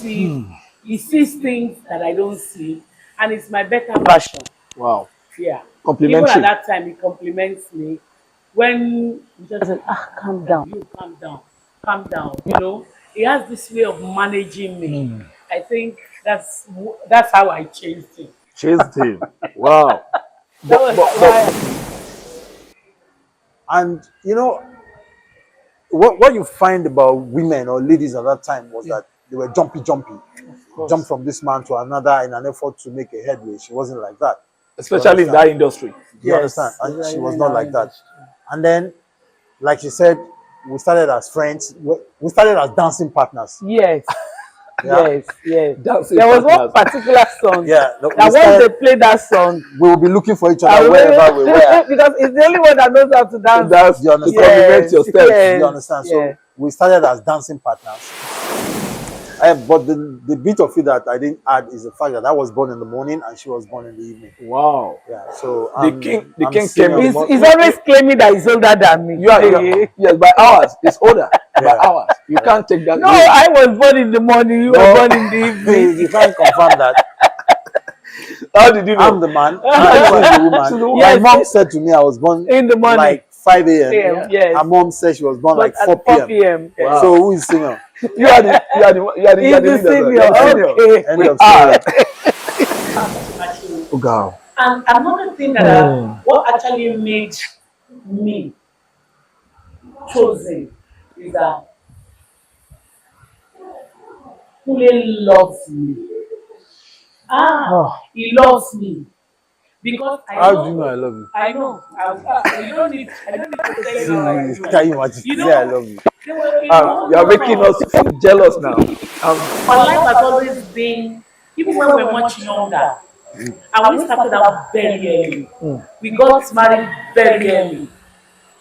see. He sees things that I don't see, and it's my better version. Wow. Yeah. Complimentary. Even at that time, he compliments me. When he just said, calm down, you calm down. You know, he has this way of managing me. I think that's how I changed him. Chased him. Wow. That was why. And you know, what you find about women or ladies at that time was that they were jumpy. Jump from this man to another in an effort to make a headway. She wasn't like that. Especially in that industry. You understand? And she was not like that. And then, like she said, we started as friends. We started as dancing partners. Yes. Yeah. Yes. Dancing There was one partners. particular song. Yeah. That once they play that song, we will be looking for each other wherever we were. because it's the only one that knows how to dance. You understand? To complement your steps. Yes. You understand? Yeah. So we started as dancing partners. But the bit of it that I didn't add is the fact that I was born in the morning and she was born in the evening. Wow. Yeah. So The king came in. He's always claiming that he's older than me. Yes, by hours. It's older. By hours. You can't take that. No, I was born in the morning. You were born in the evening. You can't confirm that. How did you know? I'm the man. I'm the woman. Yes. My mom said to me I was born In the morning. like 5 a.m. Yeah. Yes. Her mom said she was born like At 4 p.m. Wow. So who is senior? You are the senior. Okay. End of story. Oh God. And another thing that what actually made me chosen is that Kunle loves me. He loves me. Because How do you know I love you? I know. I don't need to tell you how I know. Can you imagine? You know, Say I love you. You are making us feel jealous now. My life has always been, even when we were much younger, and we started out very early. We got married very early.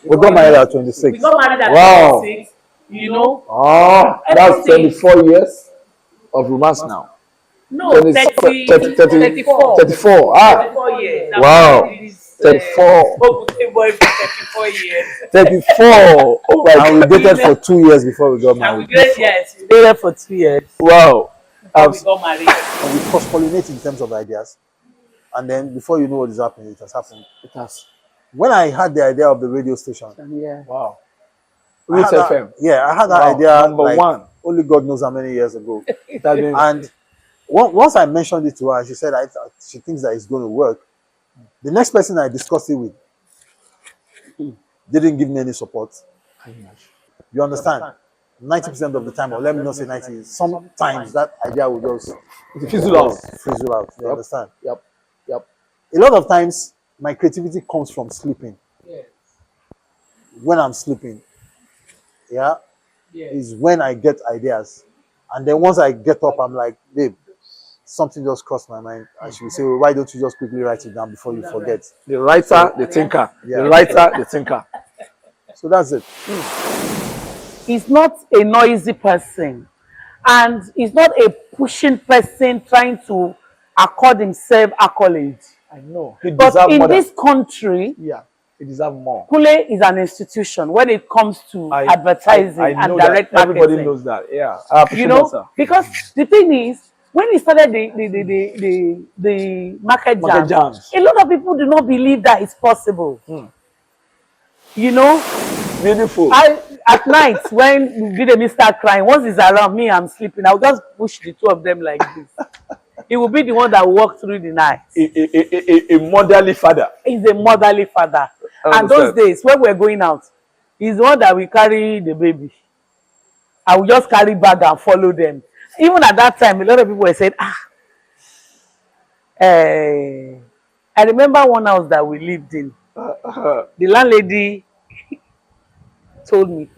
We got married at 26. We got married at Wow. 26, you know. Oh, that's Everything. 24 years of romance now. No, 34. 34 years. Wow. 34. Boy for 34 years. 34. Oh my And we God. dated for 2 years before we got And we married. we dated for 2 years. Wow. Before we got married. And we cross-pollinate in terms of ideas. And then before you know what is happening, it has happened. It has. When I had the idea of the radio station, Yeah. Wow. I had that- FM. Yeah, I had that Wow. idea Number like, one. only God knows how many years ago. That means And once I mentioned it to her, she said she thinks that it's going to work. The next person I discussed it with didn't give me any support. You understand? 90% of the time, or let me not say 90, sometimes that idea will just fizzle out. fizzle out. You understand? Yep. A lot of times, my creativity comes from sleeping. Yes. When I'm sleeping, Yes. is when I get ideas. And then once I get up, I'm like, babe, something just crossed my mind. And she will say, well, why don't you just quickly write it down before you forget? The writer, the thinker. Yeah. The writer, the thinker. So that's it. He's not a noisy person. And he's not a pushing person trying to accord himself accolades. I know. He But deserves in more. this country, He deserves more. Kunle is an institution when it comes to advertising I and know direct that. marketing. Everybody knows that. Yeah. I appreciate You know, that, sir. because the thing is, when he started the market jams, a lot of people do not believe that it's possible. You know, Beautiful. at night when Bidemi start crying, once he's around me, I'm sleeping. I'll just push the two of them like this. He will be the one that will walk through the night. A motherly father. He's a motherly father. And those days when we're going out, he's the one that will carry the baby. I will just carry bag and follow them. Even at that time, a lot of people were saying, I remember one house that we lived in. The landlady told me,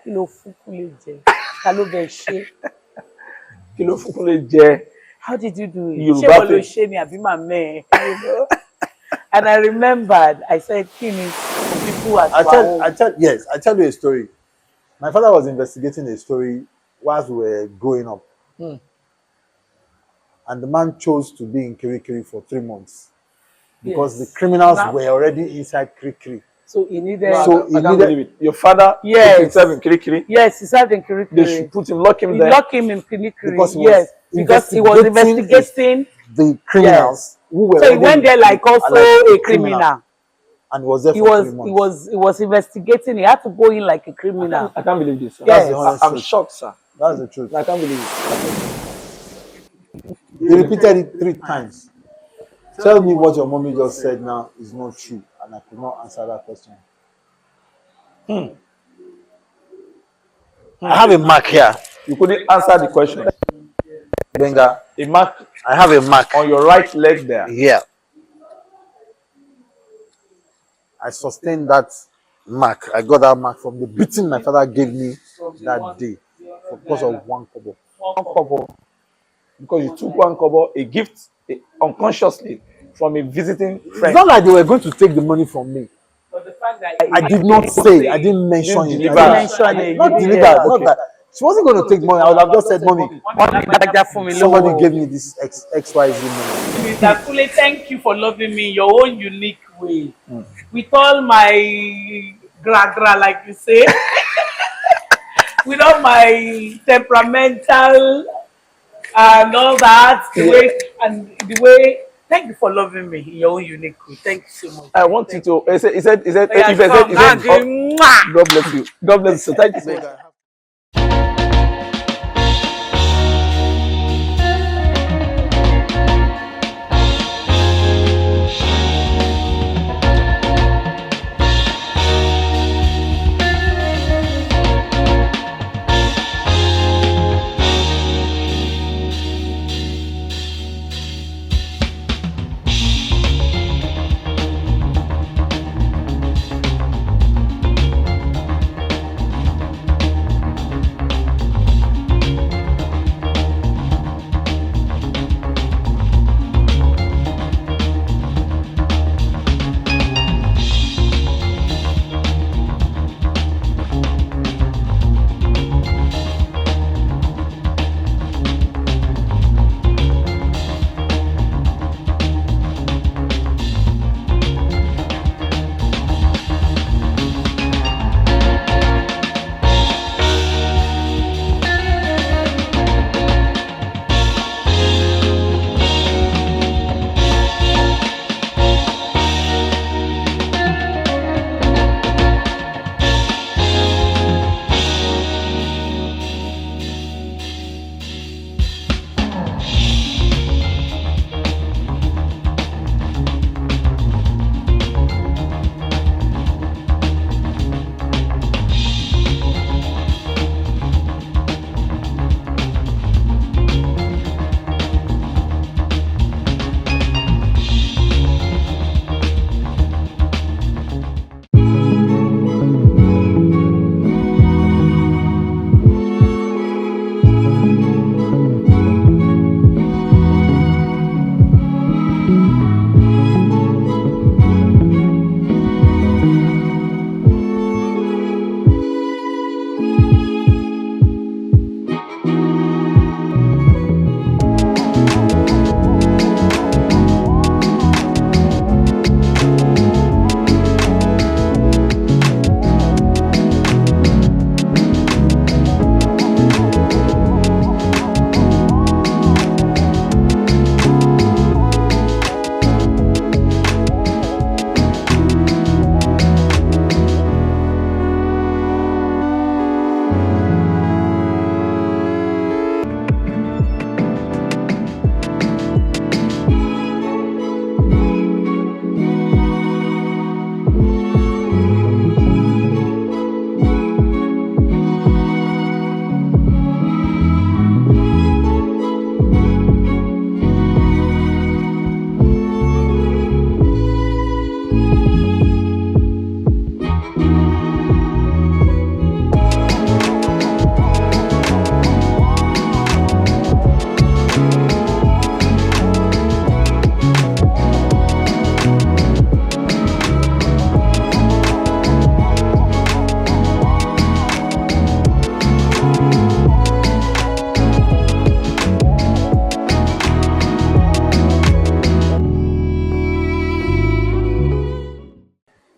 Kilo fukule je, kalo be she. Kilo fukule je. How did you do it? Yoruba thing. She me abi mame, you know? And I remembered, I said, Kini, for people at home. I tell you a story. My father was investigating a story whilst we were growing up. And the man chose to be in Kirikiri for 3 months. Because the criminals were already inside Kirikiri. So he needed. So he I can't needed- believe it. Your father Yes. put himself in Kirikiri. Yes, he served in They Kirikiri. should put him, lock him He there. locked him in Kirikiri. Because he was Yes, because he was investigating. the criminals who were So he already went there like also a criminal, criminal. and was there He for was 3 months. he was investigating. He had to go in like a criminal. I can't believe this, sir. Yes. That's the honest I'm truth. shocked, sir. That's the truth. I can't believe it. They repeated it 3 times. Tell me what your mommy just said now is not true, and I could not answer that question. I have a mark here. You couldn't answer the question. Benga, A mark I have a mark on your right leg there. here. I sustained that mark. I got that mark from the beating my father gave me that day because of 1 kobo. 1 kobo. Because you took 1 kobo, a gift, unconsciously from a visiting It's friend. not like they were going to take the money from me. But the fact that I did not say. I didn't mention it. deliver. I mention it. not You deliver. didn't. Not that. She wasn't going to take money. I would have just said, "Mommy, somebody gave me this XYZ money." Mr. Kunle, thank you for loving me in your own unique way. With all my gra like you say, with all my temperamental and all that, the way. Thank you for loving me in your own unique way. Thank you so much. I want you to. He said, Yeah, God bless you. God bless you. Thank you so much.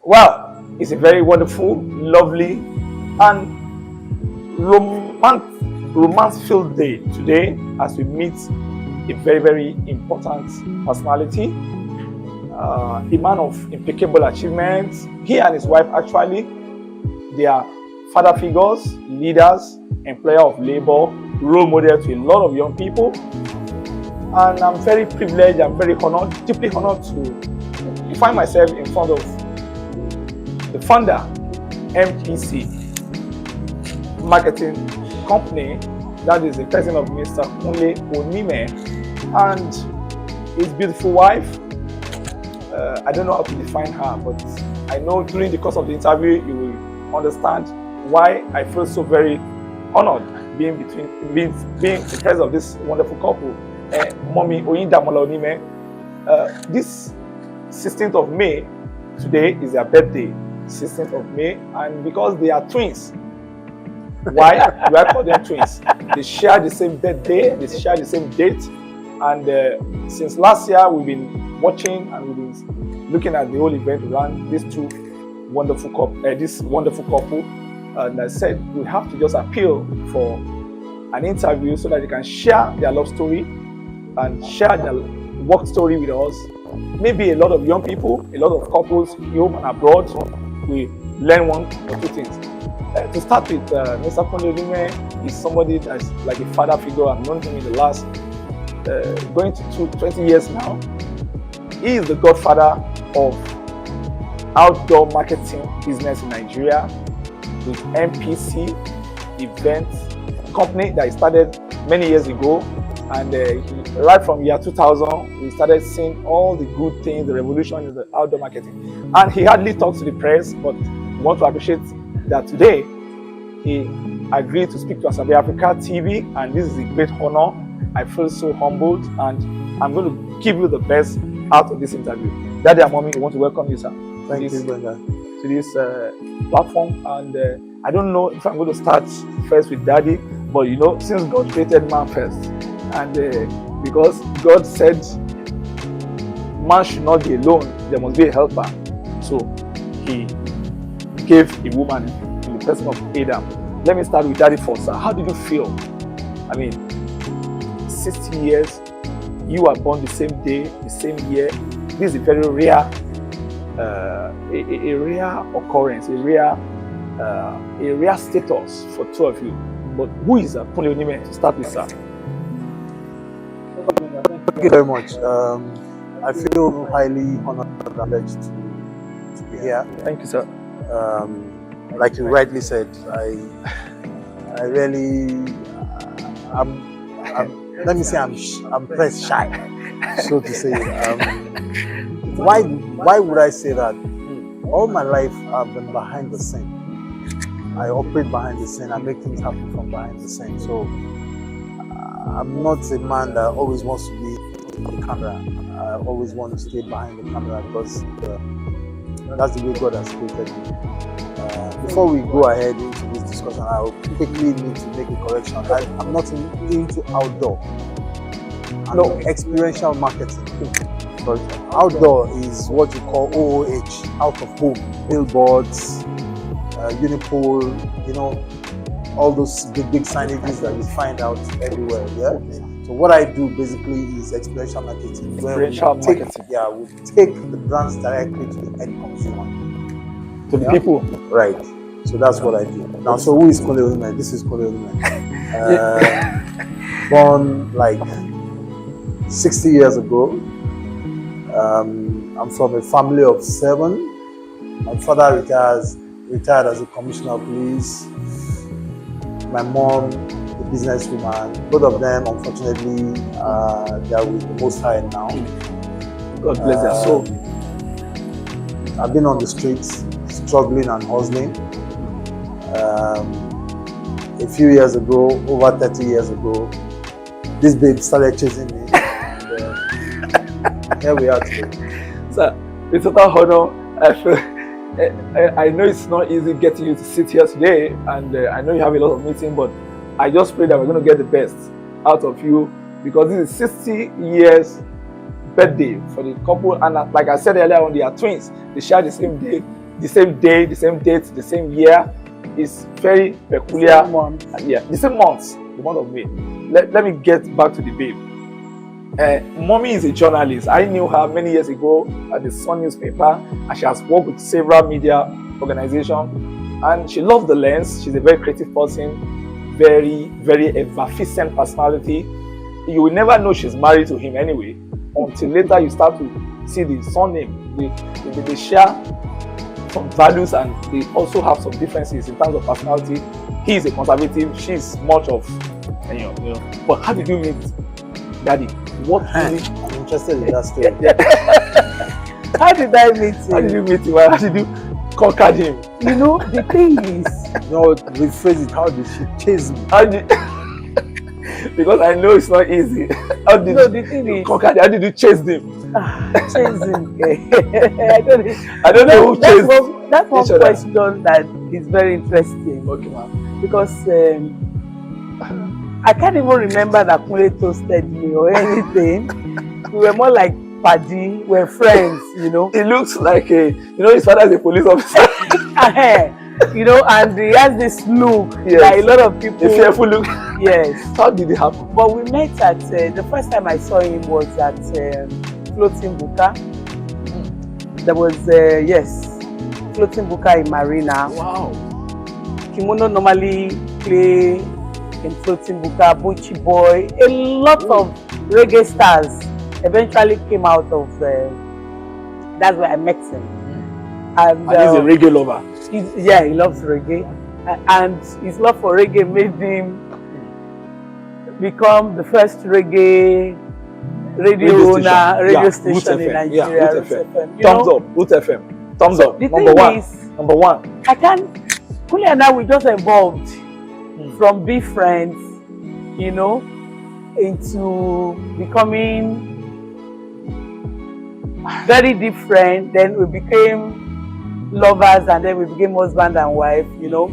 Well, It's a very wonderful, lovely, and romance-filled day today as we meet a very, very important personality, a man of impeccable achievements. He and his wife actually, they are father figures, leaders, employer of labor, role model to a lot of young people. And I'm very privileged, I'm very honored, deeply honored to find myself in front of the founder, MPC Marketing Company, that is the person of Mr. Kunle Onime, and his beautiful wife. I don't know how to define her, but I know during the course of the interview you will understand why I feel so very honored being in the presence of this wonderful couple. Mommy Oyindamola Onime. This 16th of May, today is their birthday, 16th of May, and because they are twins, why do I call them twins? They share the same birthday, they share the same date, and since last year we've been watching and we've been looking at the whole event around these two wonderful couple, and I said we have to just appeal for an interview so that they can share their love story and share their work story with us. Maybe a lot of young people, a lot of couples home and abroad, we learn one or two things. To start with, Mr. Kunle Onime is somebody that's like a father figure. I've known him in the last going to 20 years now. He is the godfather of outdoor marketing business in Nigeria with MPC Events Company that he started many years ago. And right from year 2000, we started seeing all the good things, the revolution in the outdoor marketing. And he hardly talks to the press, but we want to appreciate that today he agreed to speak to Asabe Africa TV, and this is a great honor. I feel so humbled, and I'm going to give you the best out of this interview. Daddy and Mommy, I want to welcome you, sir. Thank you, brother. To this platform. And I don't know if I'm going to start first with Daddy, but you know, since God created man first, and because God said man should not be alone, there must be a helper. So he gave a woman in the person of Adam. Let me start with Daddy first, sir. How did you feel? I mean, 60 years, you were born the same day, the same year. This is a very rare, a rare occurrence, a rare status for two of you. But who is Kunle Onime to start with, sir? Thank you very much. I feel highly honored and privileged to be here. Thank you, sir. Like you rightly said, I really, let me say I'm press shy, so to say. Why would I say that? All my life I've been behind the scene. I operate behind the scene. I make things happen from behind the scene. So I'm not a man that always wants to be in the camera. I always want to stay behind the camera because that's the way God has created me. Before we go ahead into this discussion, I'll quickly need to make a correction. I'm not into outdoor. No, experiential marketing. But outdoor is what you call OOH, out of home, billboards, Unipol, you know, all those big signages that you find out everywhere. Yeah. So what I do basically is experiential marketing. Experiential marketing. Yeah, we take the brands directly to the end consumer. To the people. Right. So that's what I do. Now, so who is Kunle Onime? This is Kunle Onime. Born like 60 years ago. I'm from a family of 7. My father retired as a commissioner of police. My mom, a businesswoman. Both of them, unfortunately, they are with the Most High now. God bless their soul. I've been on the streets, struggling and hustling. A few years ago, over 30 years ago, this babe started chasing me. And, here we are today. Sir, with total honor, I know it's not easy getting you to sit here today, and I know you have a lot of meetings, but I just pray that we're going to get the best out of you, because this is 60 years birthday for the couple, and like I said earlier on, they are twins. They share the same day, the same day, the same date, the same year. It's very peculiar. Same month. Yeah, the same month, the month of May. Let me get back to the babe. Mommy is a journalist. I knew her many years ago at the Sun newspaper, and she has worked with several media organizations. And she loves the lens. She's a very creative person, very, very effervescent personality. You will never know she's married to him anyway, until later you start to see the surname. They share some values, and they also have some differences in terms of personality. He is a conservative. She's much of, you know. But how did you meet Daddy? What really? I'm interested in that story. How did I meet him? How did you meet him? How did you conquer him? You know, the thing is, No, rephrase it. How did she chase me? How did because I know it's not easy. How did no, the thing you is, conquer them? How did you chase them? chasing. I don't know who chased that's one each other. question that is very interesting. Okay, ma'am. Because I can't even remember that Kunle toasted me or anything. We were more like paddy, we're friends, you know. He looks like his father is a police officer. You know, and he has this look Yes. that a lot of people. A fearful look. Yes. How did it happen? But we met at the first time I saw him was at Floating Buka. There was Floating Buka in Marina. Wow. Kimono normally play in Floating Buka, Buchi Boy. A lot of reggae stars eventually came out of. That's where I met him. And he's a reggae lover. he loves reggae, and his love for reggae made him become the first reggae radio station in Nigeria. Yeah, Root FM. You Thumbs know? up, Root FM. Thumbs So up. the Number thing one. is, Number one. I can't. Kunle and I, we just evolved from being friends, you know, into becoming very different. Then we became lovers, and then we became husband and wife, you know.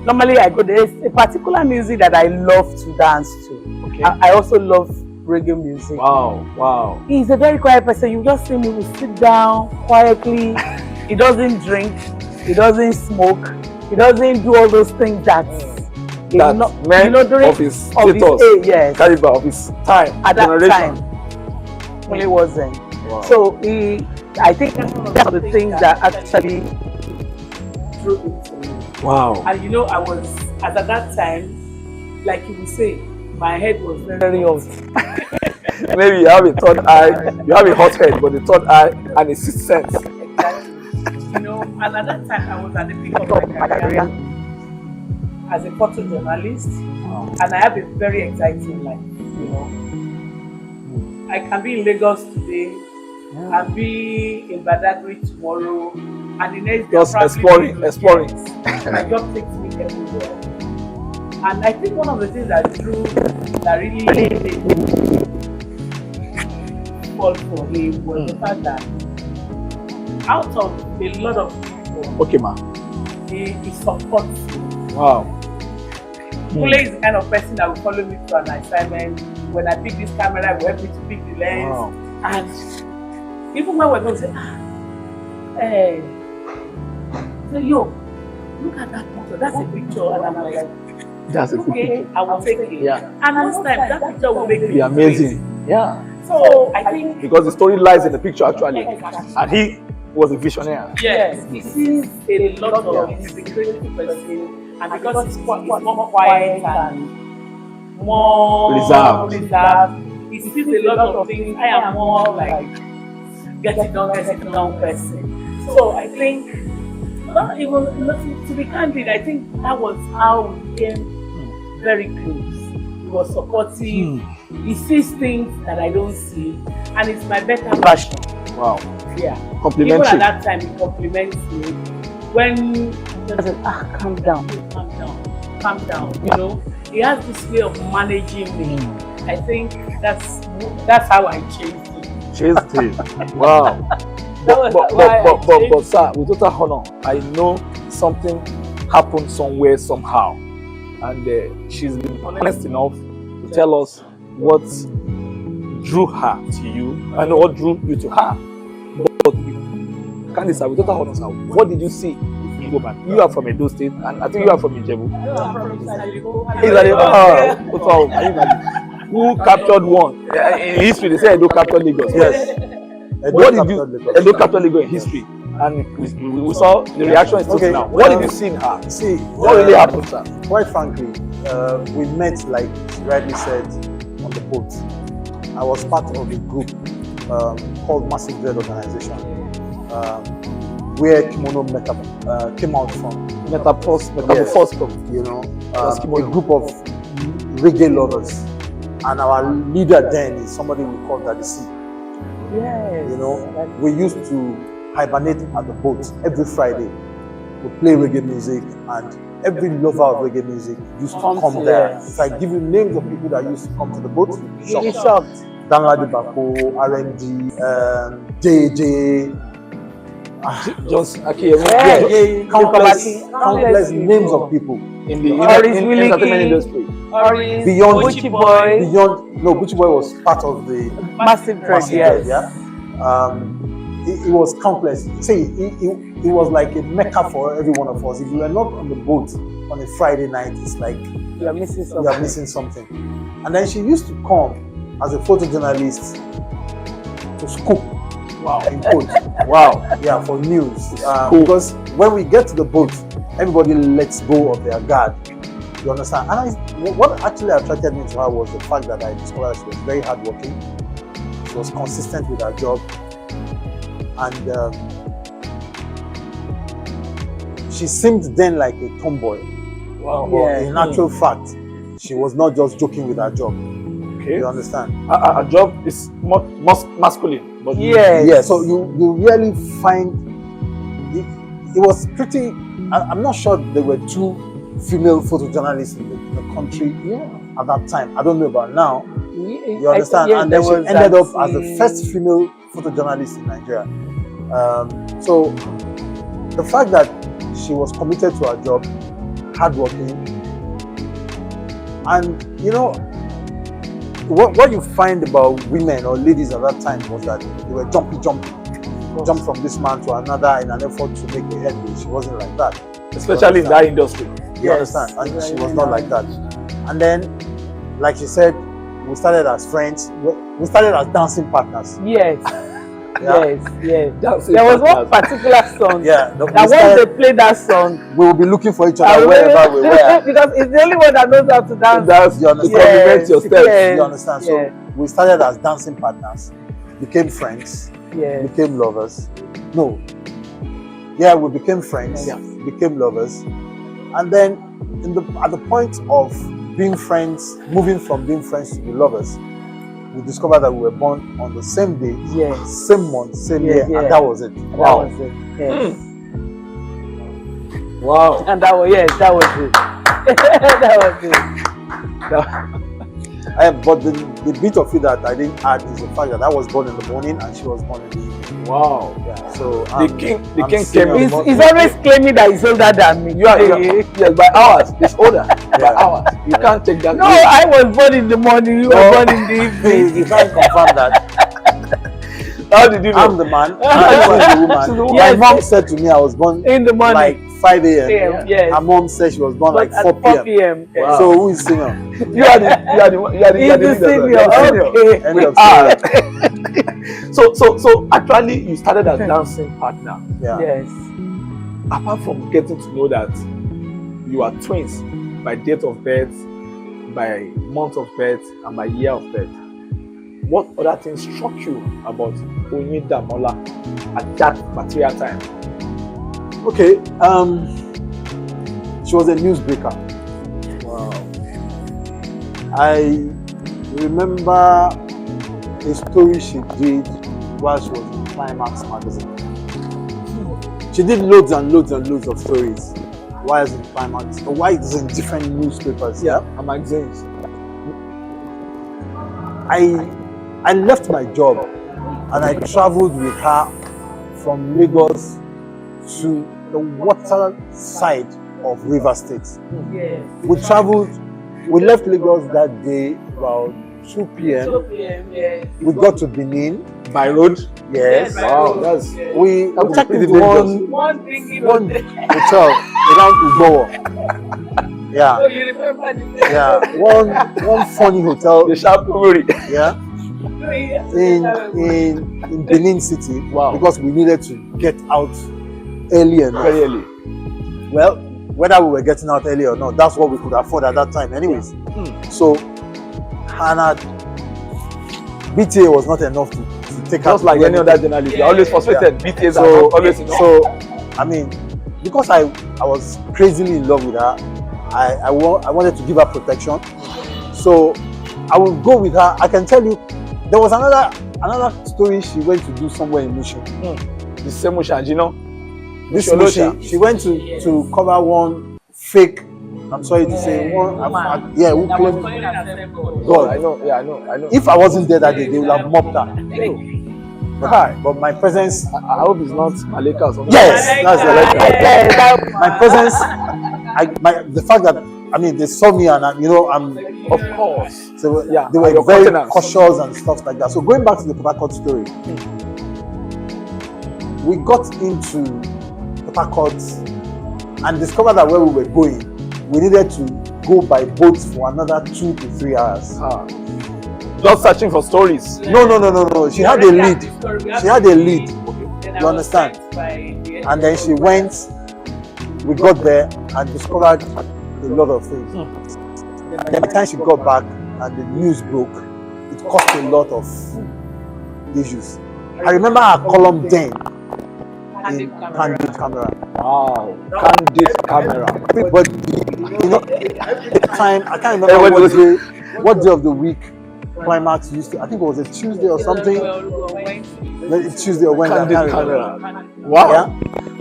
Normally I go, there's a particular music that I love to dance to. Okay. I also love reggae music. Wow. He's a very quiet person. You just see him, he will sit down quietly. He doesn't drink, he doesn't smoke, he doesn't do all those things that Men you know, during of his status, yes, caliber of his time, at that generation. time, when he wasn't. Wow. So I think that's one of the things that actually drew into me. Wow. And you know, I was at that time, like you would say, my head was very hot. Maybe you have a third eye, you have a hot head, but the third eye and a sixth sense. Exactly. You know, and at that time I was at the peak of my career as a photojournalist, and I have a very exciting life. You know, I can be in Lagos today, and be in Badagry tomorrow, and the next day Just exploring. My job takes me everywhere. And I think one of the things that really made me fall for him was the fact that out of a lot of people, Okay, ma. he supports me. Wow. Kunle is the kind of person that will follow me to an assignment. When I pick this camera, he will help me to pick the lens. Wow. And even when we're going to say, hey, so yo, look at that picture, that's a picture. And I'm like, That's a okay, I will take it. Yeah. And most times that picture will make me Be amazing. Yeah. So I think Because the story lies in the picture actually. Exactly. And he was a visionary. yes, he sees a lot of he's a creative person, and because he's more quiet and more Reserved. he sees a lot of things. I am more like get it done person. So I think not to be candid, I think that was how we became very close. He was supportive. He sees things that I don't see, and it's my better version. Wow. Yeah. Complimentary. Even at that time, he compliments me. When he said, calm down. You know, he has this way of managing me. I think that's how I changed him. Chased him. Wow. But sir, with total honor, I know something happened somewhere, somehow. And she's been honest enough to tell us what drew her to you and what drew you to her. But Candice, with total honor, sir, what did you see in woman? You are from Edo State, and I think you are from Ijebu. Who captured one? In history, they say Edo captured Lagos. Yes. What did you Edo captured Lagos in history? And we saw the reaction is okay. Now. What did you see in her? See, what really happened, sir? Quite frankly, we met, like she rightly said, on the boat. I was part of a group called Massive Dread Organization, where Kimono came out from. Metaphors from, you know, a group of reggae lovers. And our leader then is somebody we call Daddy C. Yes. You know, we used to hibernate at the boat every Friday. We play reggae music, and every lover of reggae music used to come there. If I give you names of people that used to come to the boat, you'll be shocked. Danladi Bako, R&D, JJ, just countless names of people in the entertainment industry. Beyond Bucci Boy. Bucci Boy was part of the Massive Dread, yes. Yeah. It was countless. See, it was like a mecca for every one of us. If you were not on the boat on a Friday night, it's like you are missing something. And then she used to come as a photojournalist to scoop. Wow. In quotes. Wow. Yeah, for news. Because when we get to the boat, everybody lets go of their guard. You understand? And what actually attracted me to her was the fact that I discovered she was very hardworking. She was consistent with her job. And she seemed then like a tomboy. Wow. But in actual fact, she was not just joking with her job. Okay. You understand? Her job is masculine. But yeah, so you really find it was pretty. I'm not sure there were two female photojournalists in the country at that time. I don't know about now. You understand? And then she ended up as the first female photojournalist in Nigeria. So the fact that she was committed to her job, hardworking, and you know. What you find about women or ladies at that time was that they were jumpy, jump from this man to another in an effort to make a headway. She wasn't like that. Especially in that industry. You understand? And she was not like that. And then, like she said, we started as friends. We started as dancing partners. Yes. Yes. Dancing there was partners. one particular song. That once they play that song, we will be looking for each other wherever we were. Because it's the only one that knows how to dance. You understand? Compliment your steps. You understand? So we started as dancing partners, became friends, became lovers. We became friends, became lovers, and then at the point of being friends, moving from being friends to be lovers, we discovered that we were born on the same day, same month, same year, and that was it. Wow. That was it. Yes. Wow. And that was it. That was it. But the bit of it that I didn't add is the fact that I was born in the morning and she was born in the evening. Wow. Yeah. So the king came. He's always claiming that he's older than me. Yes, by hours. He's older. By hours. You can't take that. No, I was born in the morning. You were born in the evening. You can't confirm that. How did you know? I'm the man. I'm the woman. My mom said to me I was born in the morning, like 5 a.m. Yes. Her mom said she was born like 4 p.m. Wow. So who is senior? You are the senior. Okay. End of story. So actually you started as dancing partner. Yeah. Yes. Apart from getting to know that you are twins by date of birth, by month of birth, and by year of birth, what other things struck you about Oyindamola at that material time? Okay, she was a newsbreaker. Wow. I remember a story she did while she was in Classique Magazine. She did loads and loads and loads of stories while in Classique, or while it's in different newspapers, and magazines. I left my job and I traveled with her from Lagos to the water side of River State. Yes. We left Lagos that day about 2 p.m. 2 p.m. Yes. We got to Benin by road. Yes. Wow, that's We That was checked pretty into dangerous. One thing you one know. hotel around Ugbowo. Yeah. So you remember the Yeah. One funny hotel. the sharp memory. Yeah. In Benin City. Wow. Because we needed to get out early enough. Very early. Well, whether we were getting out early or not, that's what we could afford at that time anyways. So Hannah, BTA was not enough to take her. Just like any other journalist, you're always frustrated. BTS are not always enough. So I mean, because I was crazily in love with her, I wanted to give her protection. So I will go with her. I can tell you, there was another story she went to do somewhere in Mushin. The same Musha, you know. This Mushin, she went to cover one fake. I'm sorry to say, who claimed God. I know. If I wasn't there that day, they would have mobbed her. But my presence. I hope it's not Malika or something. Yes, that's the my presence. The fact that they saw me and I'm. Of course. So yeah, they were very cautious and stuff like that. So going back to the Port Harcourt story, we got into Port Harcourt and discovered that where we were going, we needed to go by boat for another 2 to 3 hours. Just searching for stories. No. She had a lead. She had a lead. You understand? And then she went. We got there and discovered a lot of things. And by the time she got back and the news broke, it caused a lot of issues. I remember her column then in Candid Camera. Wow, Candid Camera. Everybody, the time, I can't remember what day of the week Climax used to, I think it was a Tuesday or something. Tuesday or Wednesday. Candid Camera. Wow. Yeah?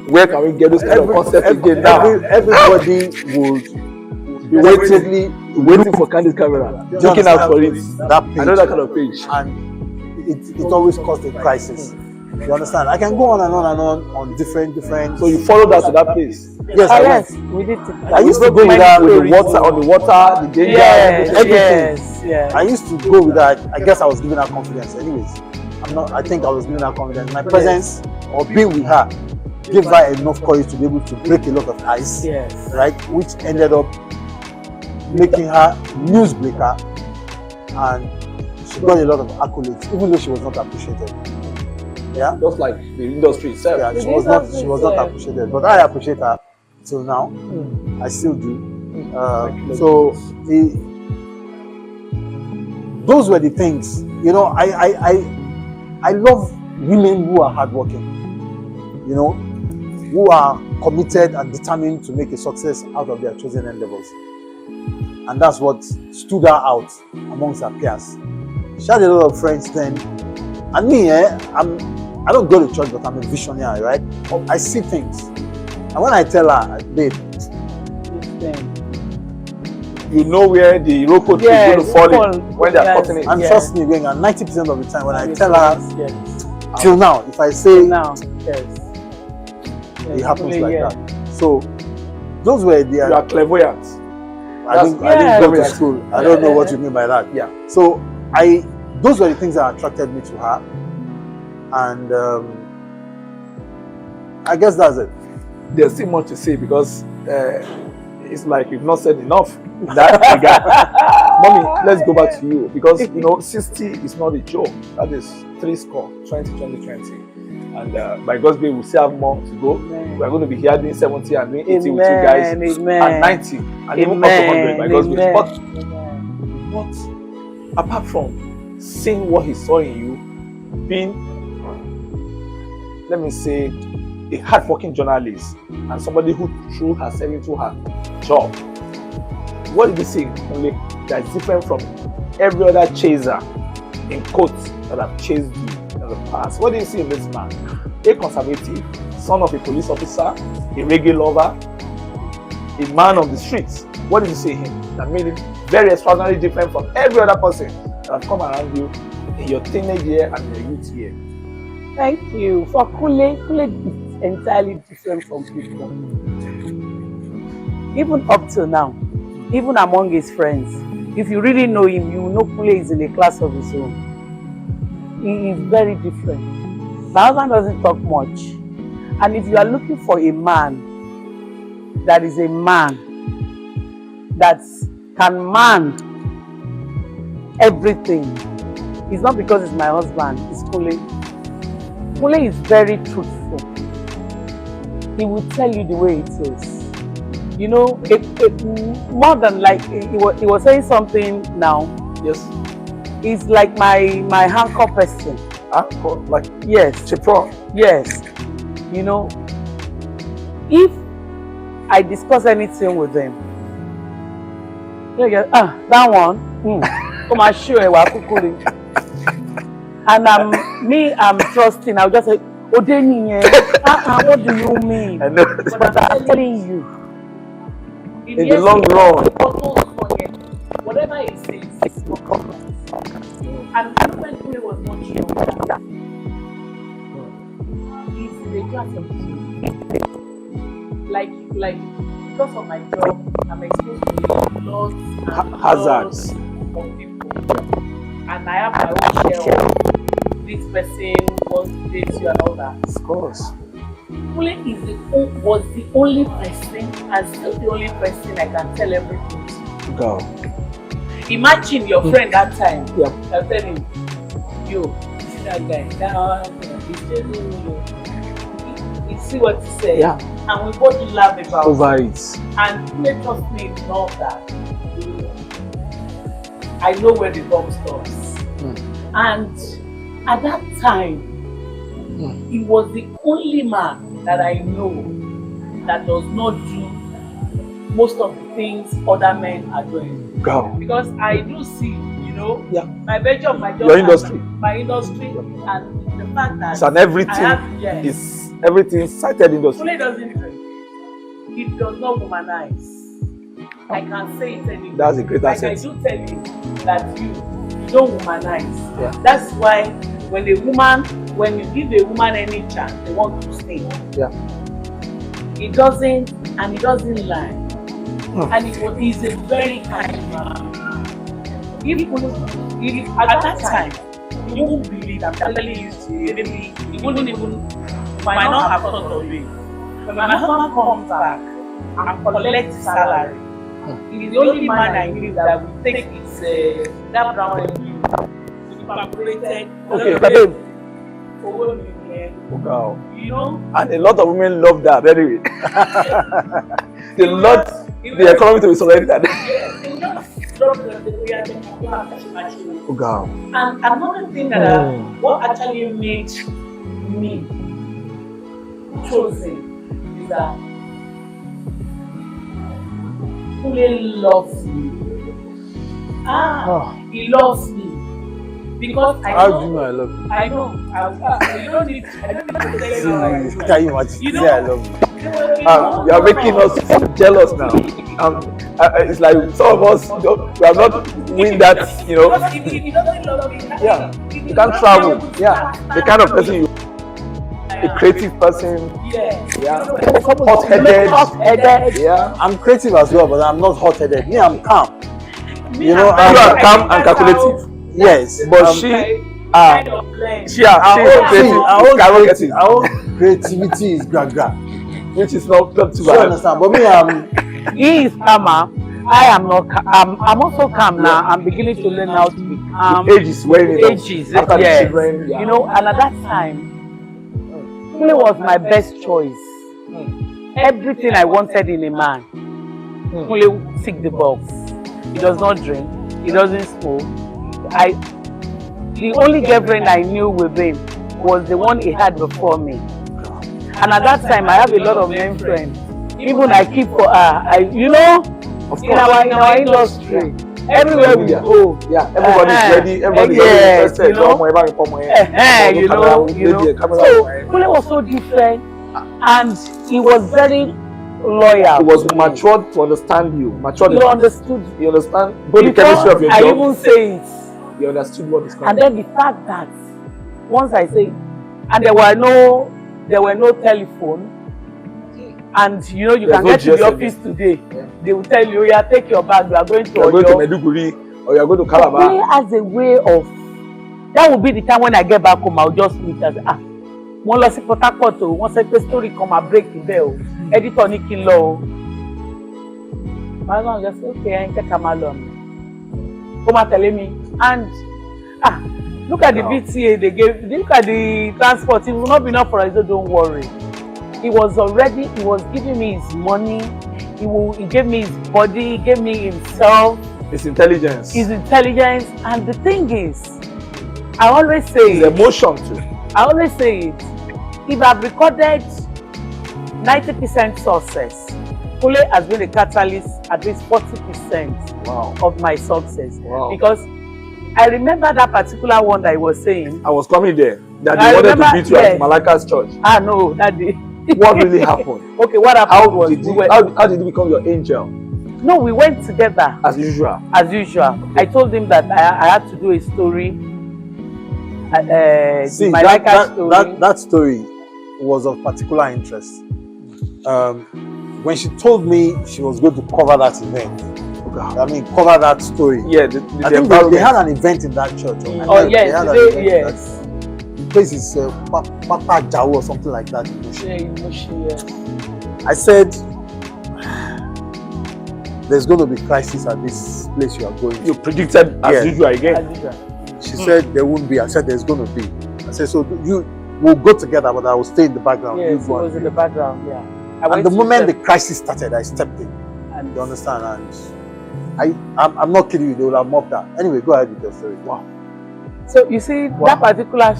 Where can we get this kind of concept again now? Everybody would be waiting for Candid Camera, looking out for it. That page. I know that kind of page. And it always caused a crisis. You understand? I can go on and on different. So you followed us to that place? Yes, yes, we did. I used to go with her with the water, on the water, the danger, everything. Yes. I used to go with her. I guess I was giving her confidence. Anyways, I think I was giving her confidence. My presence or being with her gave her enough courage to be able to break a lot of ice. Yes. Right, which ended up making her newsbreaker, and she got a lot of accolades, even though she was not appreciated. Yeah, just like the industry itself. Yeah, she was not appreciated, but I appreciate her till now. I still do. So those were the things. I love women who are hardworking. Who are committed and determined to make a success out of their chosen endeavors. And that's what stood her out amongst her peers. She had a lot of friends then. And me, I don't go to church, but I'm a visionary, right? I see things. And when I tell her, babe, you know where the Iroko tree is going to fall in when they are cutting it. And trust me, going on 90% of the time, when I tell her, till now, if I say, it happens like that. So, those were the... You are clairvoyant. I didn't go to school. I don't know what you mean by that. Yeah. So, those were the things that attracted me to her. And I guess that's it. There's still much to say because it's like we've not said enough in that regard. Mommy, let's go back to you because 60 is not a joke. That is 3 score, 20. And by God's grace, we still have more to go. We are going to be here doing 70 and doing 80 with you guys, and 90, and even up to 100 by God's grace. But apart from seeing what He saw in you, being, let me say, a hardworking journalist and somebody who threw herself into her job, what did you see Kunle that's different from every other chaser in quotes that have chased you in the past? What do you see in this man? A conservative, son of a police officer, a reggae lover, a man of the streets. What did you see in him that made him very extraordinarily different from every other person that have come around you in your teenage year and your youth year? Thank you. For Kunle is entirely different from people. Even up till now, even among his friends, if you really know him, you know Kunle is in a class of his own. He is very different. My husband doesn't talk much. And if you are looking for a man that is a man that can man everything, it's not because it's my husband, it's Kunle. Kunle is very truthful. He will tell you the way it is. You know, more than like, he was saying something now. Yes. He's like my anchor person. Anchor, like yes. Chipro. Yes. You know, if I discuss anything with them, that one, come and show you what and I'm trusting. I'll just say, what do you mean? I know. But I'm telling you, in the long run, whatever he says will come. And when Kunle was much younger, he's in a class of two. Like because of my job, I'm exposed to lots and hazards of people, and I have my own share of this person wants to date you and all that. Of course. Kunle was the only person, and still the only person I can tell everything to. Go. Imagine your friend that time. Yeah. I'll tell him, yo, see that guy, he's telling you. You see what he said? Yeah. And we both laugh about over it. And Kunle trust me enough that I know where the bomb stops. And at that time, he was the only man that I know that does not do most of the things other men are doing. Go. Because I do see, you know, my virtue of my job, your industry, and the fact that it's an everything. It's everything cited industry. Kunle doesn't drink. He does not womanize. I can say it anyway. That's a great asset. I do tell you that you don't womanize. Yeah. That's why when you give a woman any chance, they want to stay. Yeah. He doesn't lie. And he's a very kind man. At that time, you won't believe, I'm telling you, maybe he wouldn't even, might not have thought of it. When my husband comes back and collects salary, he's the only man I knew that would take his that brown envelope, evaporated. Okay, babe. Wow. You know? And a lot of women love that, anyway. They love the economy to be solidated. And another thing that what actually made me chosen is that Kunle loves me. He loves me. Because I know. How do you know I love you? I know. You don't need to Can you imagine? You know, say I love you. You are making us jealous now. It's like some of us we are not win that, you know. If he doesn't love me, Yeah, you can't travel. Yeah, the kind of person you, a creative person. Yeah, hot-headed. Yeah, I'm creative as well, but I'm not hot-headed. Me, I'm calm. You know, you are calm and calculative. Yes, but she creativity is gra-gra, which is not too bad. You understand? But me, he is calmer. I am not. I'm also calm now. I'm beginning to learn how to be calm. Age is wearing it. Yes. You know, and at that time, Kunle was my best choice. Everything I wanted in a man, Kunle ticked the box. He does not drink. He doesn't smoke. The only girlfriend I knew with him was the one he had before me. And at that time, I have a lot of men friends. Even I keep for you know, in our industry, everywhere we go, everybody's ready, everybody's interested. You know. So Kunle was so different, and he was very loyal. He was matured to understand you. He understood. You understand both the chemistry of your job. I even say it. He understood what is coming. And then the fact that once I say, and there were no telephone, and you know you can get to the office today. They will tell you, yeah, take your bag. You are going to Maiduguri or you are going to Calabar. As a way of, that will be the time when I get back home. I'll just meet and say, Mo lọ sí Port Harcourt o, wọ́n sọ pé story kan máa break ibẹ̀ o. Editor ní kí n lọ o. My husband just say, okay, I take a lọ. Ó máa tẹ̀lé mi. And look at the BTA they gave, look at the transport. It will not be enough for us, so don't worry. He was giving me his money. He gave me his body, he gave me himself. His intelligence. And the thing is, I always say his emotion too. I always say it. If I've recorded 90% success, Kunle has been a catalyst at least 40% of my success. Wow. Because I remember that particular one that he was saying. I was coming there. That they wanted to beat you at Malaka's church. No, that day. What really happened? Okay, what happened how did he become your angel? No, we went together. As usual? As usual. Okay. I told him that I had to do a story. See, that story was of particular interest. When she told me she was going to cover that event, cover that story. Yeah, I think they had an event in that church. Yes. The place is Papa Jao or something like that. I said, there's going to be crisis at this place you are going. You predicted as usual again. She said there won't be. I said there's going to be. I said, so we'll go together, but I will stay in the background. Yes, it was in the background, yeah. And the moment the crisis started, I stepped in. And you understand? And I'm not kidding you, they will have mobbed that. Anyway, go ahead with your story. Wow. So you see, that particular,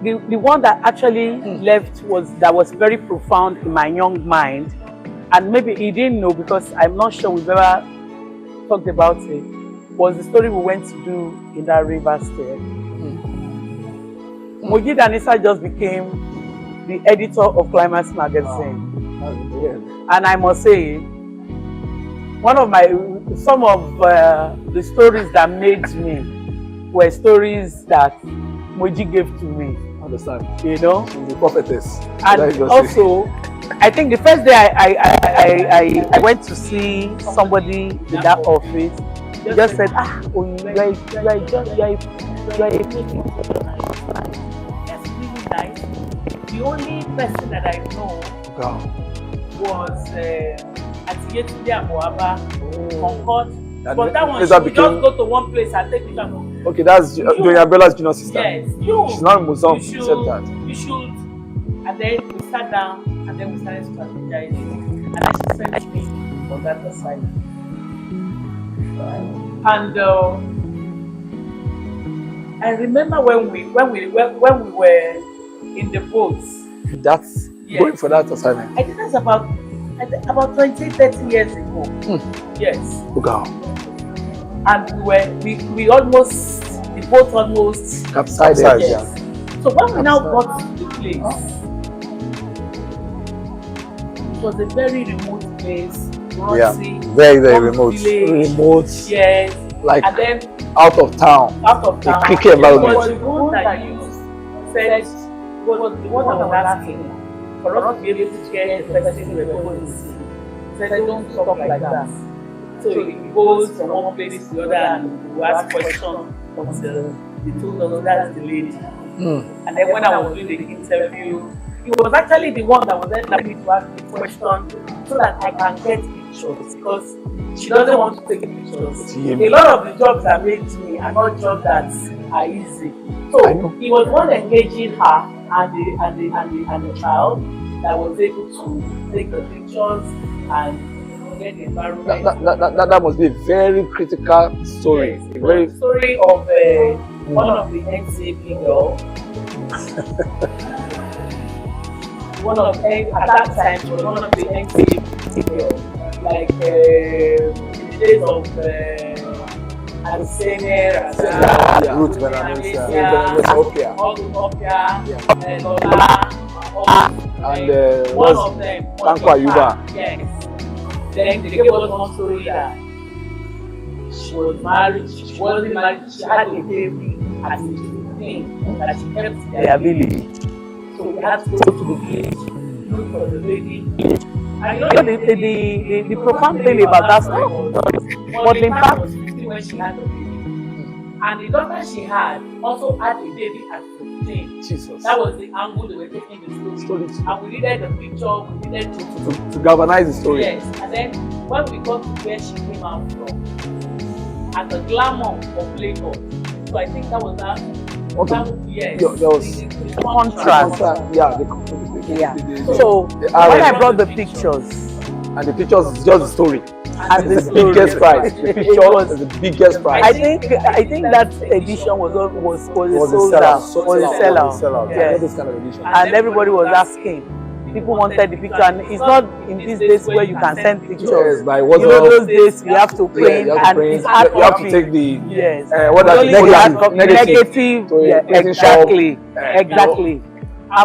the one that actually left that was very profound in my young mind, and maybe he didn't know because I'm not sure we've ever talked about it, was the story we went to do in that River State. Moji Danisa just became the editor of Classique Magazine. And I must say, some of the stories that made me were stories that Moji gave to me. Understand? You know? She's the prophetess. And also, I think the first day I went to see somebody in that office, he just said, that's really nice. The only person that I know was Yetunde Amoaba, Concord. But that one, she would just go to one place and take it. Okay, that's Oyindamola junior sister. Yes, she's not a Muslim. She said that. You should. And then we sat down and then we started strategizing. And then she sent me on that side. And I remember when we were in the boats. That's going for that assignment. I think that's about 20-30 years ago. Yes. Okay. And we almost, the boat almost capsized. Yes. So when we now got to the place, it was a very remote place. Very remote. Remote. Yes. Like, and then out of town. A cricket environment. But the one that you said was the one that was asking for us to be able to get the person we're going to see. Said, don't talk like that. So it goes from one place to the other and we ask questions until they told us that's the lady. And then when I was doing the interview, it was actually the one that was then like me to ask the question so that I can get pictures, because she doesn't want to take pictures. A lot of the jobs that made me are not jobs that are easy. So he was one engaging her and the child that was able to take the pictures and get the environment. That must be a very critical story. Yes, the story of one of the NCAP girls. At that time, she was one of the NCAP girls. Like in the days of Arsene, Ruth Benamesa, and one of them, yes. Then they gave us one story that she was married, she wasn't married, she had a baby as a thing that she kept their village. So we had to go to the village, look for the baby. I know the profound thing about that story was the impact when she had the baby. And the daughter she had also had a baby at the thing. Jesus. That was the angle they were taking the story. And we needed the picture, we needed to galvanize the story. Yes. And then when we got to where she came out from, and the glamour of Lagos. So I think that was that. Yes. There was the contrast. Yeah. So when I brought the pictures, and the pictures is just the story. And it's the biggest prize. The picture was the biggest prize. I think that edition was a sellout. Yes. This kind of edition. And everybody was asking. People wanted the picture, and it's not in these days where you can send pictures. Yes, by WhatsApp. You know, those days we have to print, and it's hard you have to take the negative. Yeah, exactly. And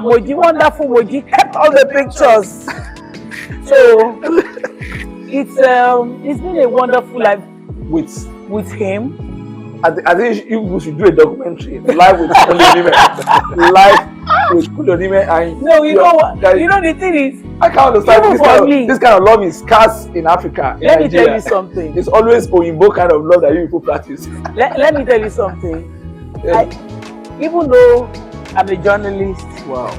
Moji, wonderful Moji, kept all the pictures. So it's been a wonderful life with him. I think you should do a documentary live with Kunle Onime. Live with Kunle Onime, and no, you know what? You know the thing is, I can't understand this kind of love is scarce in Africa. Let me tell you something. It's always Oyinbo kind of love that you people practice. Let me tell you something. Even though I'm a journalist, wow,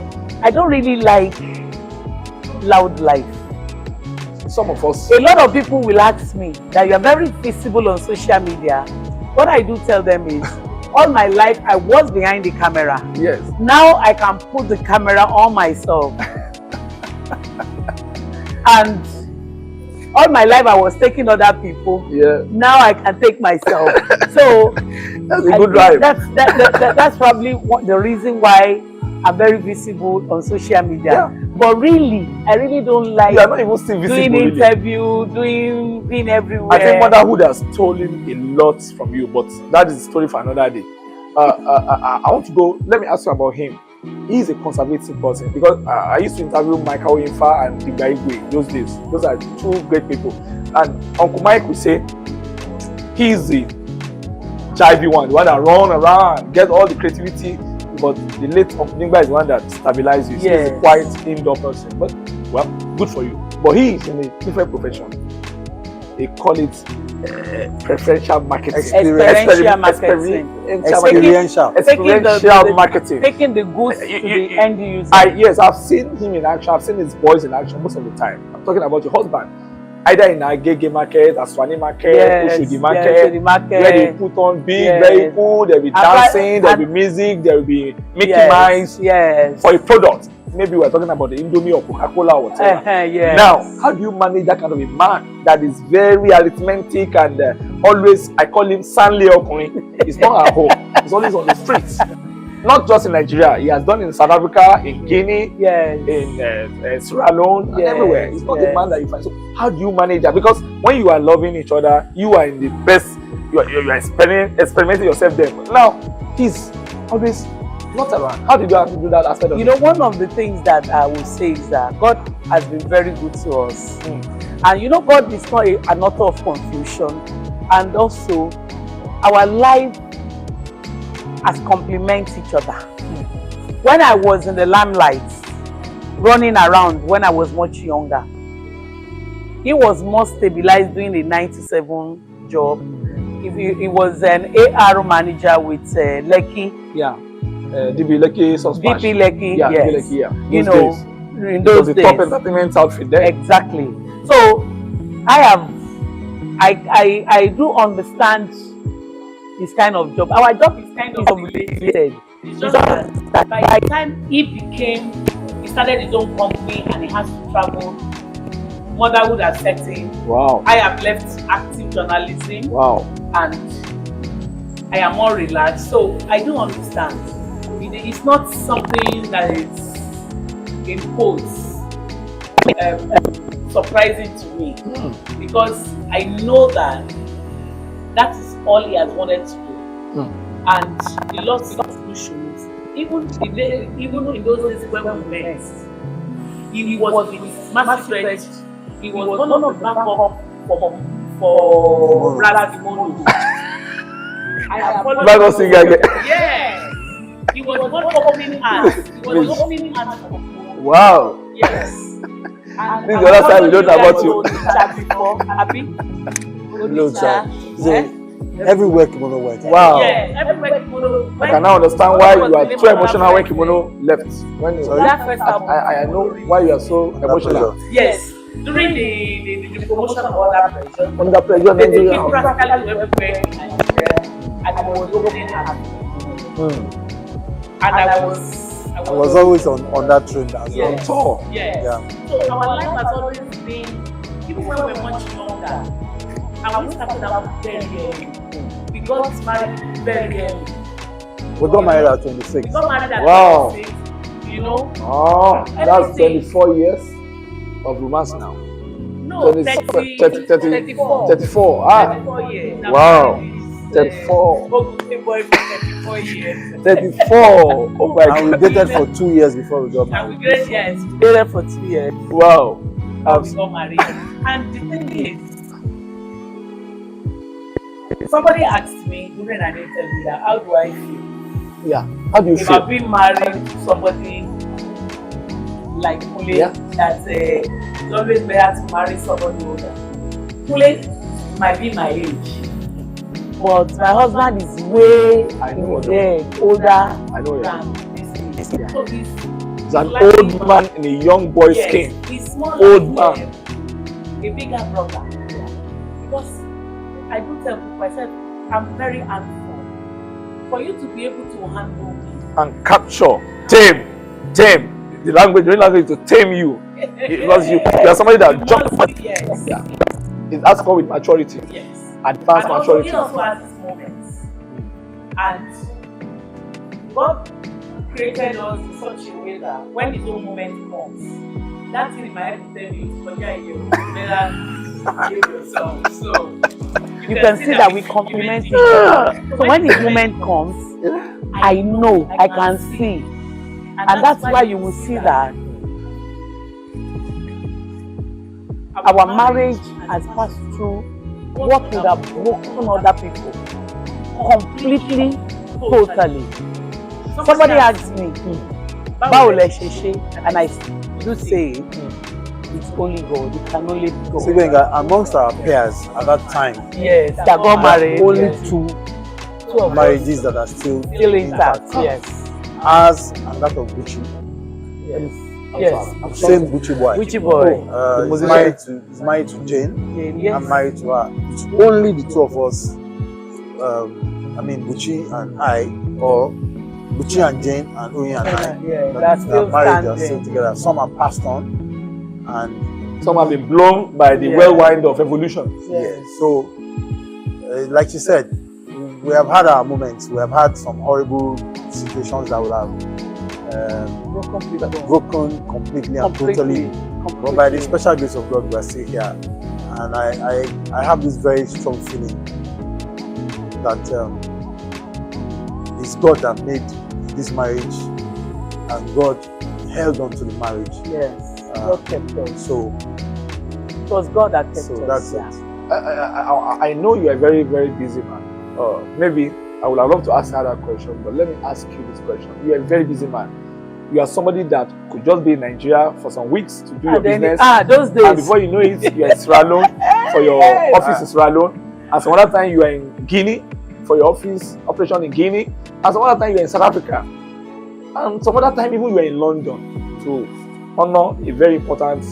I don't really like loud life. Some of us. A lot of people will ask me that you are very visible on social media. What I do tell them is, all my life I was behind the camera. Yes. Now I can put the camera on myself. And all my life I was taking other people. Yeah. Now I can take myself. So that's a good drive. That's probably the reason why I'm very visible on social media. Yeah. But really, I really don't like not even still visible, doing interview, being everywhere. I think motherhood has stolen a lot from you, but that is a story for another day. I want to go. Let me ask you about him. He's a conservative person because I used to interview Michael Oyinfa and Diga Igwe those days. Those are two great people. And Uncle Mike would say he's the jivey one, the one that run around, get all the creativity. But the late Uncle Ningba is the one that stabilizes you. Yes. He's a quiet indoor person. But well, good for you. But he is in a different profession. They call it preferential marketing. Experiential marketing. Taking the goods to the end user. Yes, I've seen him in action. I've seen his boys in action most of the time. I'm talking about your husband. Either in Agege market, Aswani market, Oshodi market, where they put on big vehicle, there'll be dancing, there'll be music, there'll be Mickey Mouse for a product. Maybe we're talking about the Indomie or Coca-Cola or whatever. Now, how do you manage that kind of a man that is very arithmetic and always, I call him Sanle Okunrin. He's not at home. He's always on the streets. Not just in Nigeria. He has done in South Africa, in Guinea, in Sierra Leone, and everywhere. He's not the man that you find. So how do you manage that? Because when you are loving each other, you are in the best, you are experimenting yourself there. Now, he's always not around. How did you have to do that aspect of it? One of the things that I will say is that God has been very good to us. And God is not an author of confusion. And also, our life has complement each other. When I was in the limelight, running around when I was much younger, he was more stabilized doing a 9-to-7 job. He was an AR manager with Lekki. DB Lekki Suspense. DB Lekki, yes. DB Lekki, in those days. The top entertainment outfit there. Exactly. So I do understand this kind of job. Our job is kind of related. It's just that by the time he started his own company and he has to travel, motherhood has set in. Wow. I have left active journalism. Wow. And I am more relaxed. So I do understand. It's not something that is imposed, surprising to me, because I know that is all he has wanted to do. And he loves solutions. Even in those days when we met, he was with massive strength. He was one of the backup for Brother Mono. I have followed him. Yes. He was one opening hands. He was opening hands. Wow. Yes. And this is the other side we don't know about you. Before, happy? Everywhere kimono went. Wow. Yeah, everywhere kimono. I can now understand why you are so emotional when kimono left. When you, That first album. I know why you are so emotional. Yes. During the promotion of all that pressure, Under pressure, they took Nigeria. it practically everywhere in Nigeria, and I was opening happy. And I was always on that train as well. yes, Tour. yes. Yeah. So our life has always been, even when we were much younger, and we started out very early. We got married very early. We got married at 26. We got married at Wow. 26, you know. Oh, that's 24 years of romance now. No, 34. 34 Ah, years. wow. 34. Okay, boy for 34 years. 34. Oh my And we God. dated for 2 years before we got And married. we great years. We dated for 2 years. Wow. Before we got married. And the thing is, somebody asked me during an interview that how do I feel Yeah. How do you if I've feel? been married to somebody like Kunle, Yeah. that it's always better to marry somebody older. Kunle might be my age, but my husband is way I know what older I know you. than this age. Yeah. So he's He's an old man in a young boy's skin. he's more Old like man. a bigger brother. Because I do tell people, I said, I'm very handful. For you to be able to handle me, And capture, tame. The language is to tame you. Because you are somebody that jumps. yes, Yeah. It has to come with maturity. yes. Advanced And also, maturity. he also has his moments. And God created us in such a way that when his own moment comes, that thing in my head will tell you, forget you, better behave yourself. So you can see that we complement each other. So when his moment comes, I know, I can see. And that's why you will see that our marriage has passed through what would have broken other people completely, totally. Somebody asked me, "Báwo lẹ ṣe ṣe?" And I do say it's only God. It can only be God. See, Benga, amongst our peers at that time, Yes, that got married. only two Two of us marriages that are still intact. Yes, ours and that of Gucci. yes, yes. Same Gucci boy. Gucci boy. He's married to Jane. Yes. I'm married to her. It's only the two of us. Gucci and I, or Gucci and Jane and Oyin and I. Yeah, that that's still are married, they're standing. still together. Some are passed on, and Some have been blown by the Yeah. whirlwind of evolution. yeah. So, like you said, we have had our moments. We have had some horrible situations that would have broken completely and totally. But by the special grace of God, we are still here, and I have this very strong feeling that it's God that made this marriage, and God held on to the marriage. Yes, God kept us. So It was God that kept So us. that's yeah. it. I know you are a very, very busy man. Maybe I would have loved to ask another question, but let me ask you this question. You are a very busy man. You are somebody that could just be in Nigeria for some weeks to do your business. Those days. And before you know it, you are in Sierra Leone for your office in Sierra Leone. And some other time you are in Guinea for your office operation in Guinea. And some other time you are in South Africa. And some other time even you are in London to honor a very important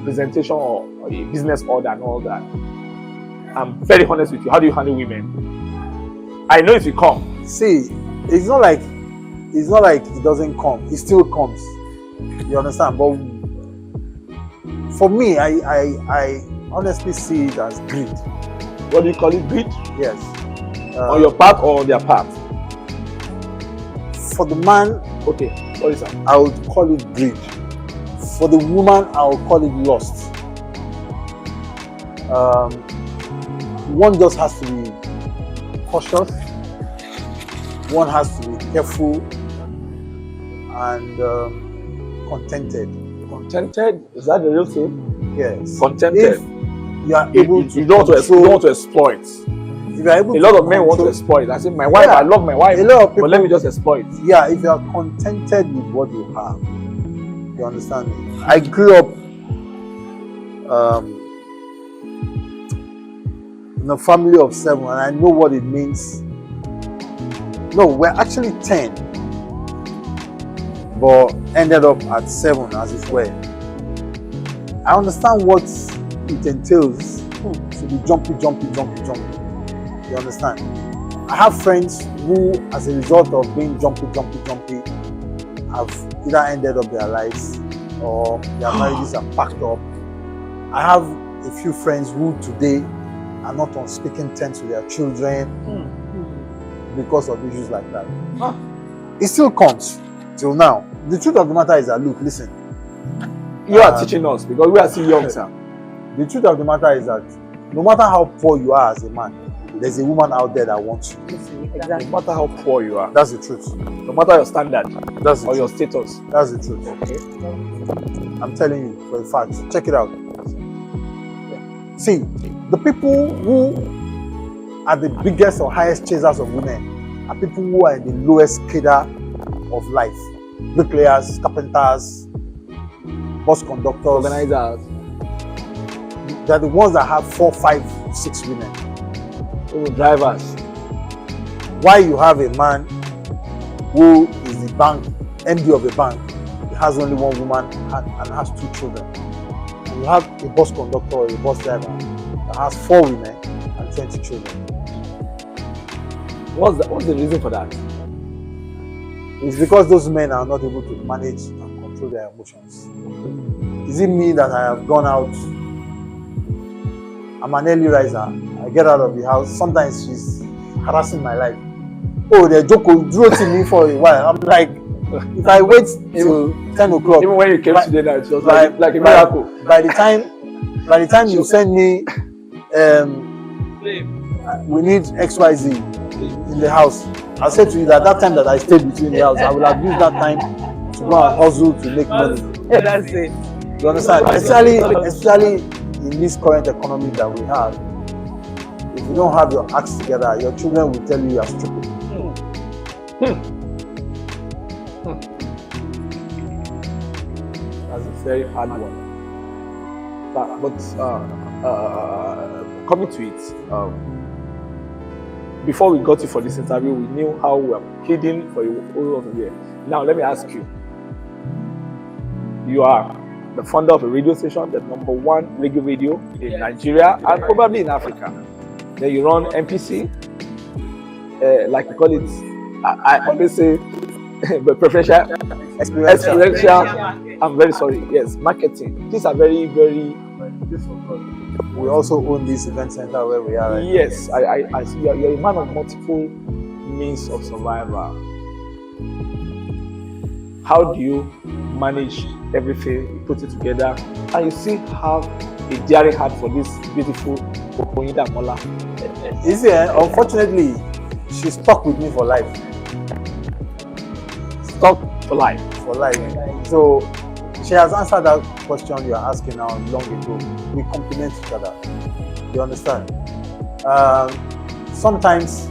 presentation or a business order and all that. I'm very honest with you. How do you handle women? I know if you come. see, it's not like it doesn't come. It still comes. You understand? But for me, I honestly see it as greed. What do you call it? Greed? Yes. On your part or on their part? For the man, Okay, sorry sir. I would call it greed. For the woman, I would call it lust. One just has to be cautious. One has to be careful and contented. Contented? Is that the real thing? Yes. Contented. If you are able to You don't want to exploit. if you are able A lot to of men want to control- exploit. I say, my wife, Yeah. I love my wife, A lot of people, but let me just exploit. yeah, if you are contented with what you have, you understand me. I grew up in a family of 7, and I know what it means. No, we're actually 10, but ended up at 7 as it were. I understand what it entails to be jumpy. You understand? I have friends who, as a result of being jumpy, have either ended up their lives or their marriages are packed up. I have a few friends who today are not on speaking terms with their children because of issues like that. It still comes till now. The truth of the matter is that, look, listen. You are teaching us because we are still young, sir. The truth of the matter is that no matter how poor you are as a man, there's a woman out there that wants you. Exactly. No matter how poor you are, That's the truth. no matter your standard That's the or your truth. status. That's the truth. Okay. I'm telling you for a fact. Check it out. See, the people who are the biggest or highest chasers of women are people who are in the lowest cadre of life. Bricklayers, carpenters, bus conductors. Organizers, They're the ones that have 4, 5, 6 women. drivers. Why you have a man who is the bank, MD of a bank, he has only 1 woman and has 2 children. And you have a bus conductor or a bus driver that has 4 women and 20 children. What's the reason for that? It's because those men are not able to manage and control their emotions. Is it me that I have gone out? I'm an early riser. I get out of the house. Sometimes she's harassing my life. Oh, the joke will drove me for a while. I'm like, if I wait till 10 o'clock. Even when you came today, now it was like a by- miracle. By the time you send me, we need XYZ in the house. I said to you that time that I stayed with you in the house, I will have used that time to go and hustle to make money. That's it. You understand? Especially in this current economy that we have. If you don't have your acts together, your children will tell you are stupid. That's a very hard one. But coming to it, before we got you for this interview, we knew how we were pleading for you all over here. Now, let me ask you. You are the founder of a radio station, the #1 reggae radio in Nigeria and probably in Africa. Then you run MPC, like you call it. I always say, but professional, experiential. I'm very sorry. Yes, marketing. These are very, very. We also own this event center where we are right now. Yes, I see. You're a man of multiple means of survival. How do you manage everything? You put it together, and you still have a daring heart for this beautiful Oyindamola. You see, unfortunately, she's stuck with me for life. Stuck for life. For life. So she has answered that question you are asking now long ago. We complement each other. You understand? Sometimes,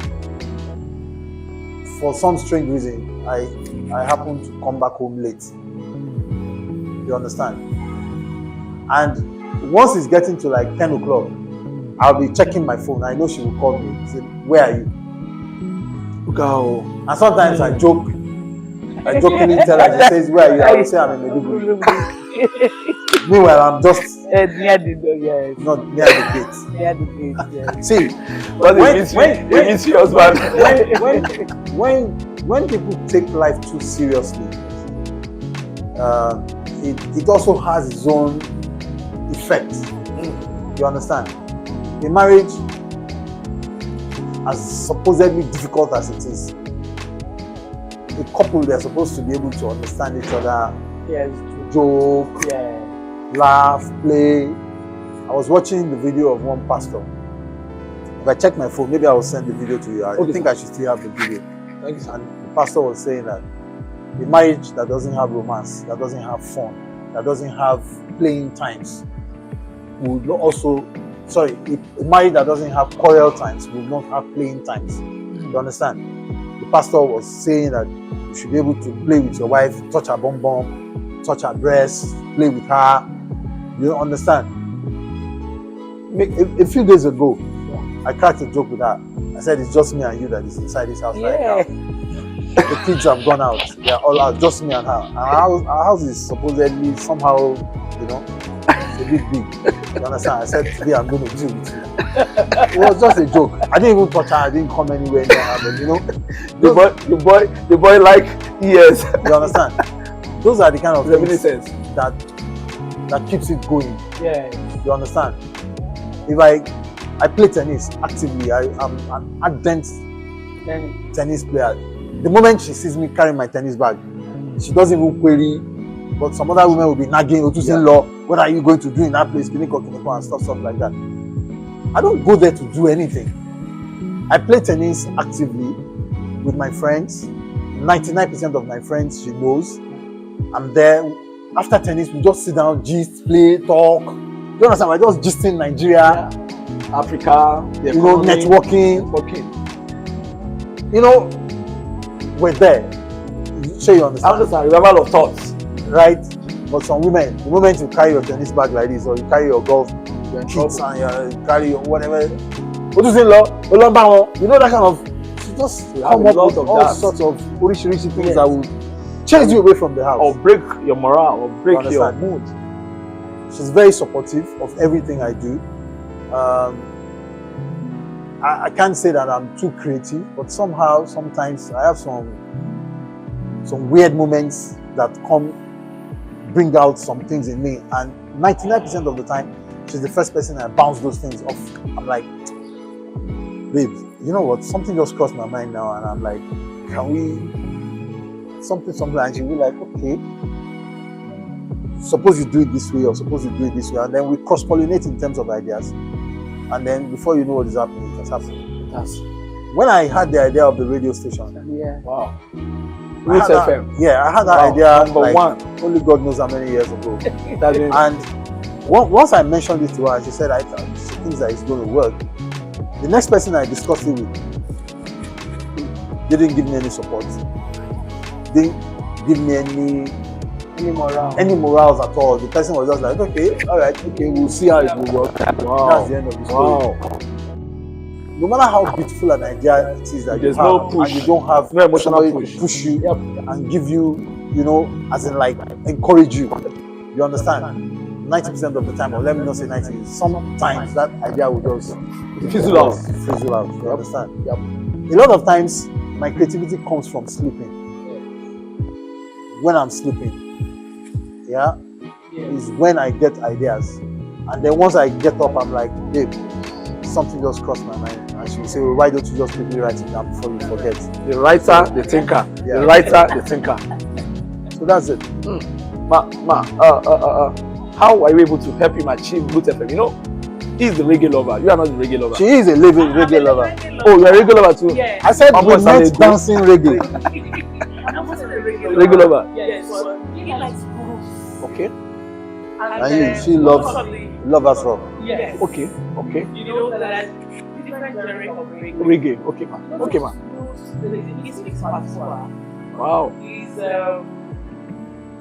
for some strange reason, I happen to come back home late. You understand? And once it's getting to like 10 o'clock, I'll be checking my phone. I know she will call me. Say, where are you? Go. And sometimes I joke. I jokingly tell her, she says, where are you? I will say I'm in Meduguri. Meanwhile, I'm just Near the door, yes. not near the gate. Near the gate, yes. See, But it means you, husband. when people take life too seriously, it also has its own effect. You understand? A marriage, as supposedly difficult as it is, a couple, they're supposed to be able to understand each other, Yes, joke, yeah. laugh, play. I was watching the video of one pastor. If I check my phone, maybe I will send the video to you. I think I should still have the video. Thank you, sir. And the pastor was saying that a marriage that doesn't have romance, that doesn't have fun, that doesn't have playing times, will not also, sorry, a marriage that doesn't have quarrel times will not have playing times. You understand? The pastor was saying that you should be able to play with your wife, touch her bum bum, touch her breast, play with her. You understand? A few days ago, I cracked a joke with her. I said, it's just me and you that is inside this house right now. The kids have gone out. They are all out. Just me and her. Our house is supposedly somehow, you know, it's a bit big. You understand? I said, today I'm going to deal with you. It was just a joke. I didn't even touch her. I didn't come anywhere near her. But you know, the boy like yes. you understand? Those are the kind of things sense. that keeps it going. Yes. You understand? If I play tennis actively, I'm an ardent tennis player. The moment she sees me carrying my tennis bag, she doesn't even query. But some other women will be nagging, law, what are you going to do in that place? Kiniko, and stuff like that. I don't go there to do anything. I play tennis actively with my friends. 99% of my friends, she knows. I'm there. After tennis, we just sit down, gist, play, talk. You understand? We're just gisting Nigeria, Africa, you know, networking. You know, we're there. Sure, you understand? I understand. Revival of thoughts. Right? But some women, the moment you carry your tennis bag like this, or you carry your golf kits and you carry your whatever, what is it, law? You know that kind of, she just come up with all sorts of things that will chase you away from the house. Or break your morale, or break your mood. She's very supportive of everything I do. I can't say that I'm too creative, but somehow, sometimes I have some weird moments that bring out some things in me, and 99% of the time, she's the first person I bounce those things off. I'm like, babe, you know what? Something just crossed my mind now, and I'm like, can we something? And she'll be like, okay. Suppose you do it this way, or suppose you do it this way, and then we cross-pollinate in terms of ideas, and then before you know what is happening, it has happened. When I had the idea of the radio station, wow. I had that idea number one. Only God knows how many years ago. And once I mentioned it to her, she said, she thinks that it's going to work. The next person I discussed it with didn't give me any support. Didn't give me any morals at all. The person was just like, okay, all right, okay, we'll see how it will work. Wow. That's the end of the story. No matter how beautiful an idea it is that you have, no push. and you don't have no emotional push you and give you, you know, as in like encourage you. You understand? 90% of the time, or let me not say 90%, sometimes that idea will just fizzle out. You understand? A lot of times, my creativity comes from sleeping. When I'm sleeping, is when I get ideas. And then once I get up, I'm like, babe, something just crossed my mind. And she will say, well, why don't you just quickly write it down before you forget? The writer, the thinker. The writer, the thinker. So that's it. How are you able to help him achieve Boot FM? You know, he's the reggae lover. You are not the reggae lover. She is a living reggae lover. Oh, you're a reggae lover too? Yes. I said we met dancing reggae. I'm also a regular Reggae lover. Yes, but he likes grooves. Okay. And she loves lovers rock. Yes. Okay. You know that different genre of reggae. Reggae. Okay, man. He speaks Patois. Wow.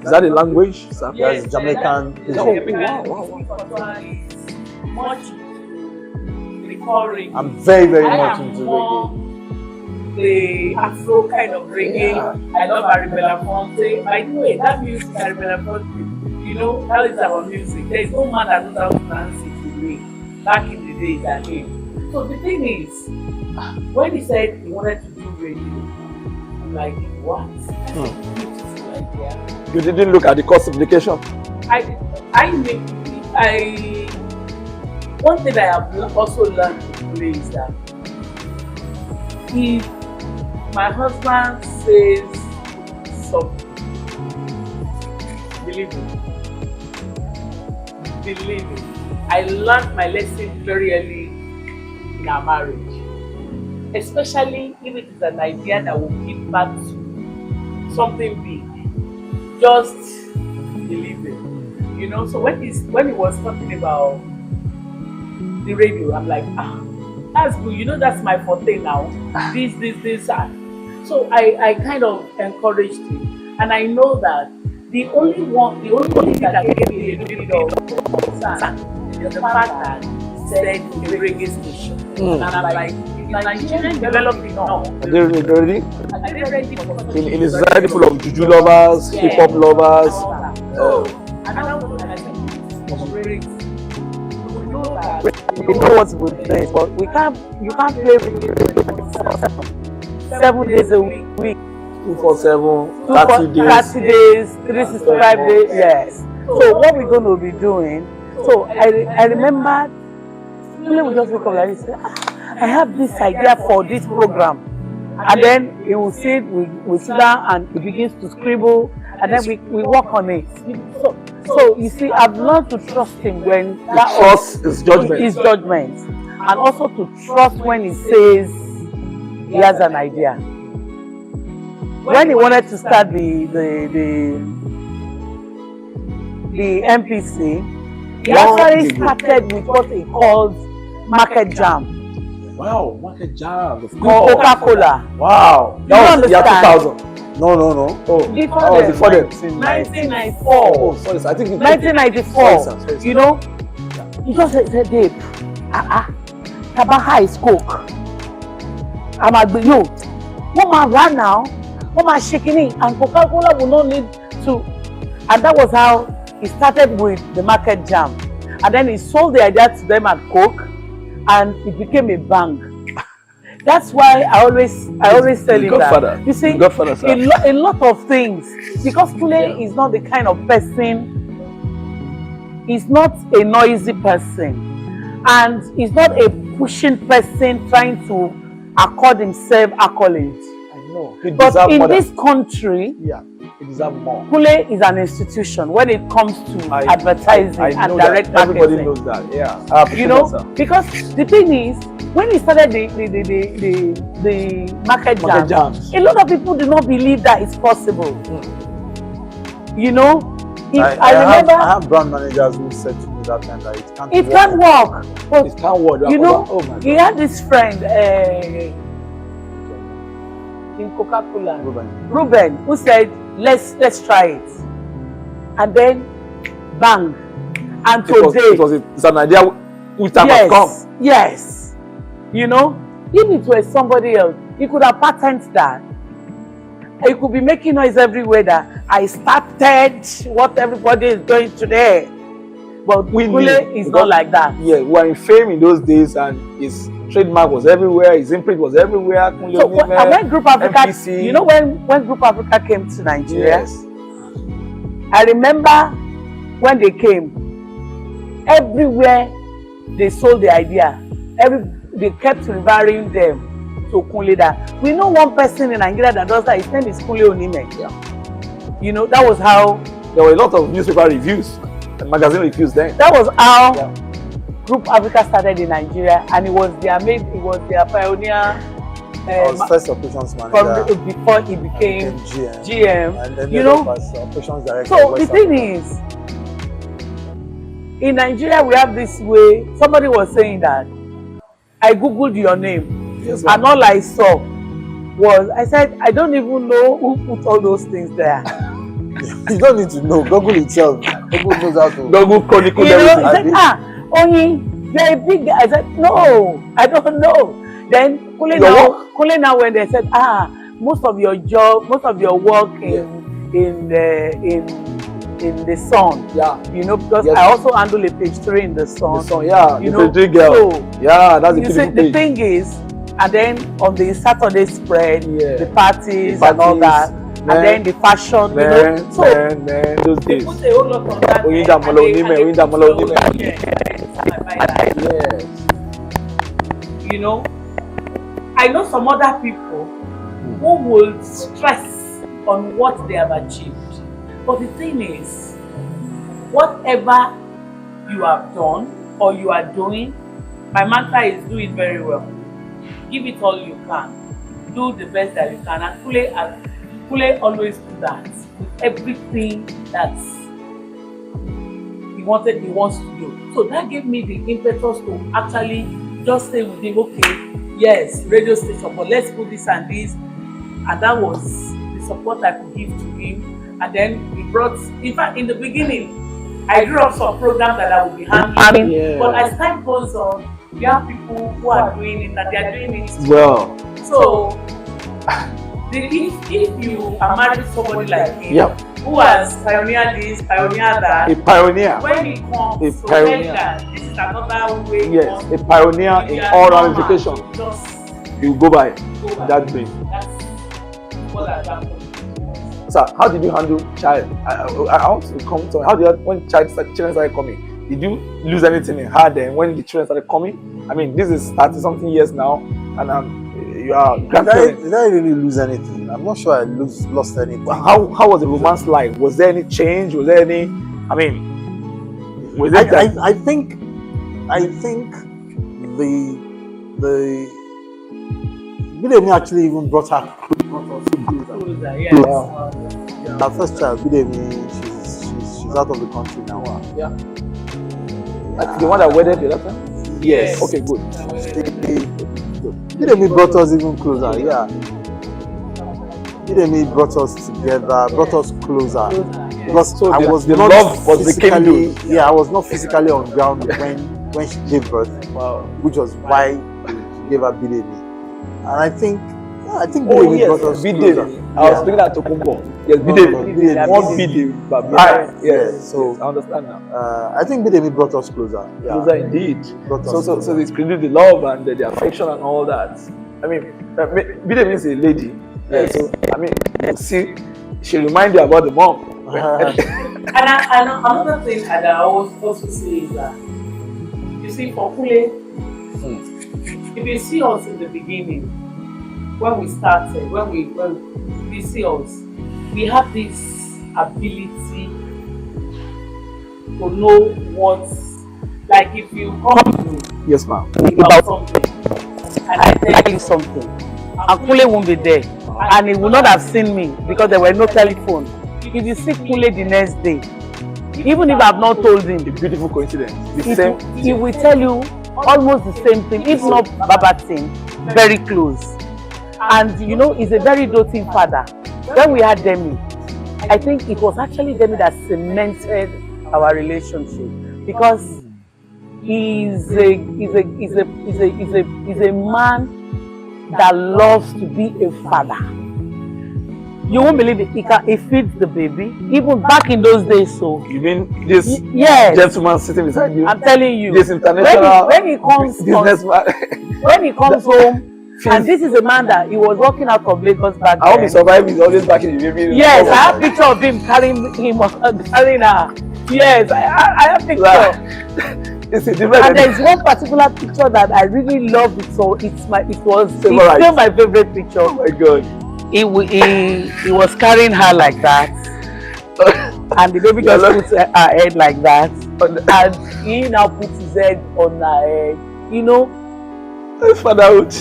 Is that a language, sir? Yes, Jamaican. Wow. Much recurring. I'm very much into reggae. The Afro kind of reggae. I love Arabella Fonte. By the way, that music, Arabella Fonte, you know, that is our music. There is no man that knows how to dance it today. Back in the days, that game. So the thing is, when he said he wanted to do radio, I'm like, what? That's a beautiful idea. You didn't look at the cost implication? One thing I have also learned from Kunle is that if my husband says something, believe me, I learned my lesson very early in our marriage, especially if it is an idea that will give back to something big. Just believe it, you know. So when he was talking about the radio, I'm like, that's good, you know, that's my forte now. This. So I kind of encouraged him, and I know that the only thing that gave me a little bit of concern is the fact that said a reggae station. And I'm like, is Nigerian developing now? Are they ready? Are they ready for In a society full of juju lovers, hip hop lovers. And now I think it's great. We know that. We know what's good things, but you can't play reggae 7 days a week. 247, 30 days. 30 days, 365 days, yes. So what we're going to be doing, so I remember, we just wake up like this, I have this idea for this program. And then he will sit, we sit down and he begins to scribble, and then we work on it. So you see, I've learned to trust him when that Trust is judgment. is judgment. And also to trust when he says he has an idea. When he wanted to start the MPC, he actually started with what he called market jam. Wow, market jam. With Coca-Cola. Wow, that was the year 2000. No. Oh, that was before that. 1994. Oh, sorry, I think it's 1994. sorry. You know, he just said, Dave, Tabaha is Coke. I'm like, yo, what man run now? What man shaking it? And Coca-Cola will not need to. And that was how he started with the market jam. And then he sold the idea to them at Coke, and it became a bang. That's why I always tell him that. You see, a lot of things, because Kunle is not the kind of person, he's not a noisy person, and he's not a pushing person trying to accord himself accolades. I know. But in this country, he deserves more. Kunle is an institution when it comes to advertising and direct marketing. Everybody knows that. Yeah. You know, because the thing is, when he started the market jam, a lot of people do not believe that it's possible. You know, I have brand managers who said to me that time that it can't work. But, it can't work. You know, he had this friend in Coca-Cola, Ruben, who said, let's try it. And then, bang. And today, it's an idea which time has come. Yes. You know, if it was somebody else, he could have patented that. He could be making noise everywhere that I started what everybody is doing today. But Kunle is not like that. Yeah, we were in fame in those days, and his trademark was everywhere, his imprint was everywhere. So when Group Africa, MPC, you know, when Group Africa came to Nigeria, I remember when they came, everywhere they sold the idea. They kept revering them to Kunle that we know one person in Nigeria that does that. His name is Kunle Onime. Yeah. You know, that was how there were a lot of newspaper reviews and magazine reviews then. That was how Group Africa started in Nigeria, and it was their pioneer. was first operations manager before he became GM. And then you know, operations director. So the thing is, in Nigeria we have this way. Somebody was saying that I googled your name, and all I saw was, I said, I don't even know who put all those things there. You don't need to know. Google itself. Google knows how to. Google chronicle everything. He said, Oyin, you're a big guy. I said, no, I don't know. Then Kunle now when they said, most of your work in the Sun, you know, because I also handle a page 3 in the Sun. You know, page 3 girl. So, that's the page. The thing is, and then on the Saturday spread, the parties and all that, and then the fashion, you know. So those days. Put a whole lot of that. Oyindamola Onime. Yes. You know, I know some other people who will stress on what they have achieved. But the thing is, whatever you have done or you are doing, my mantra is do it very well. Give it all you can. Do the best that you can. And Kunle always do that with everything that he wants to do. So that gave me the impetus to actually just say with him, okay, yes, radio station, but let's put this and this. And that was the support I could give to him. And then he brought, in fact, in the beginning, I drew up some programs that I will be handling. Yeah. But as time goes on, you have people who are doing it and they are doing it well. so if you are married to somebody like him, Yep. who has pioneered this, pioneered that, A pioneer. when he comes A to pioneer. that this is another way. Yes, a pioneer in all ramifications. You go by that way. That's what I've done. So, how did you handle child? I want to come to how did you, when children started coming? Did you lose anything in her then when the children started coming? I mean, this is 30-something years now, and you are grandparents. Did I really lose anything? I'm not sure I lost anything. How was the romance like? Was there any change? Was there any? I mean, was it? I think the Bidemi actually even brought her closer. Yes. Wow. Our first child, Bidemi, she's out of the country now. Yeah. The one that wedded the other time? Yes. Okay, good. Bidemi brought us even closer. Yeah. Bidemi brought us together, brought us closer. Because So I was the not love was the physically, kindled. yeah, I was not physically on ground when she gave birth. Wow. Which was why she gave her Bidemi. And I think Oh Bidemi yes, brought us Bidemi. closer. I was thinking at Tokumbo. Yes, Bidemi. Bidemi. One Bidemi. But Yeah. yes. So- I understand now. I think Bidemi brought us closer. Yeah. Closer indeed. Brought us So closer. it's created the love and the affection and all that. I mean, Bidemi is a lady. Yes. So I mean, see, she remind you about the mom. And another thing that I always also say is that you see for Kunle, if you see us in the beginning, when we started, when we see us, we have this ability to know what's like if you come to Yes, ma'am. about something and I tell you something, And Kunle won't be there. And he will not have seen me because there were no telephone. If you see Kunle the next day, even if I've not told him, A beautiful coincidence. The same. he will tell you almost the same thing, if not verbatim, very close. And you know, he's a very doting father. When we had Demi, I think it was actually Demi that cemented our relationship because he's a man that loves to be a father. You won't believe it. He feeds the baby. Even back in those days, so You mean this yes, gentleman sitting beside you? I'm telling you. This international when he comes businessman. when he comes home, and this is a man that he was walking out of Lagos back I hope he then. survived. He's always back in the baby. Yes, I have picture of him carrying her. Yes, I have picture. It's a different. And there's one particular picture that I really love. It so it's Favorite. still my favorite picture. Oh my God. He was carrying her like that, and the baby just puts her head like that, and he now puts his head on her head. You know, Fatherhood,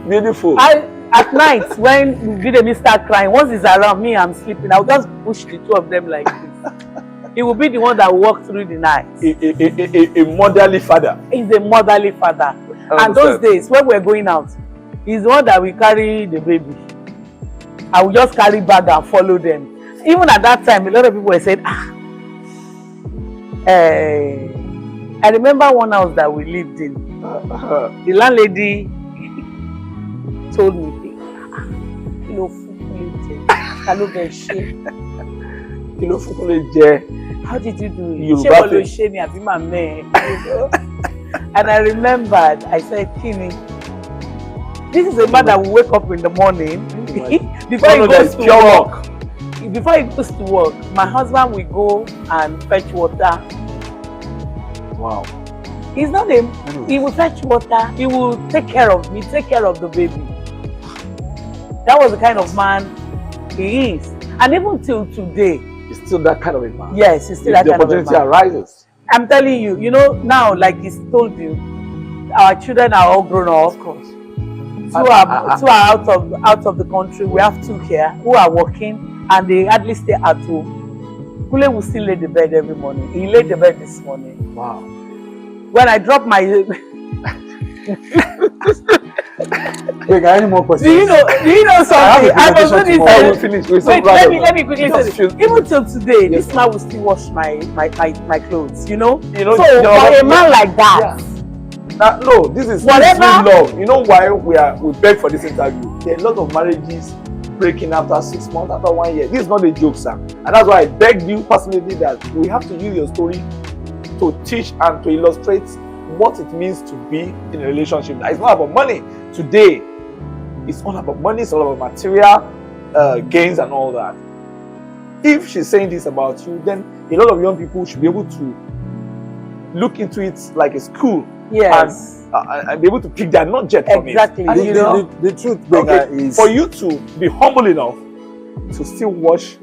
beautiful. at night when Bidemi start crying, once he's around me, I'm sleeping. I'll just push the two of them like this. He will be the one that will walk through the night. A motherly father. He's a motherly father. And those days when we're going out, he's the one that will carry the baby. I will just carry bag and follow them. Even at that time, a lot of people were saying, I remember one house that we lived in. The landlady told me, how did you do it? And I remembered, I said, Kini, this is a man that will wake up in the morning before he goes to work. Before he goes to work, my husband will go and fetch water. Wow. He's not he will fetch water, he will take care of me, take care of the baby. That was the kind of man he is. And even till today, He's still that kind of a man. yes, he's still If that the kind of a opportunity man. arises. I'm telling you, you know, now, like he's told you, our children are all grown up. Of course. Two are out of the country. We have two here who are working and they hardly stay at home. Kunle will still lay the bed every morning. He laid the bed this morning. Wow. When I drop my Wait, any more questions? Do you know something? I was going to Oh, say. we finished. We're so Wait, proud of let me quickly Just say. feel- Even till today, Yes, this man will still wash my clothes. You know. You know, So you know, for a man like that, no, this is Whatever. real love. You know why we beg for this interview? There are a lot of marriages breaking after 6 months, after 1 year. This is not a joke, sir. And that's why I begged you personally that we have to use your story to teach and to illustrate what it means to be in a relationship. It's not about money. Today, it's all about money. It's all about material gains and all that. If she's saying this about you, then a lot of young people should be able to look into it like a school. yes, And be able to pick their nugget from exactly. it. And You know, The truth, Benga, is for you to be humble enough to still watch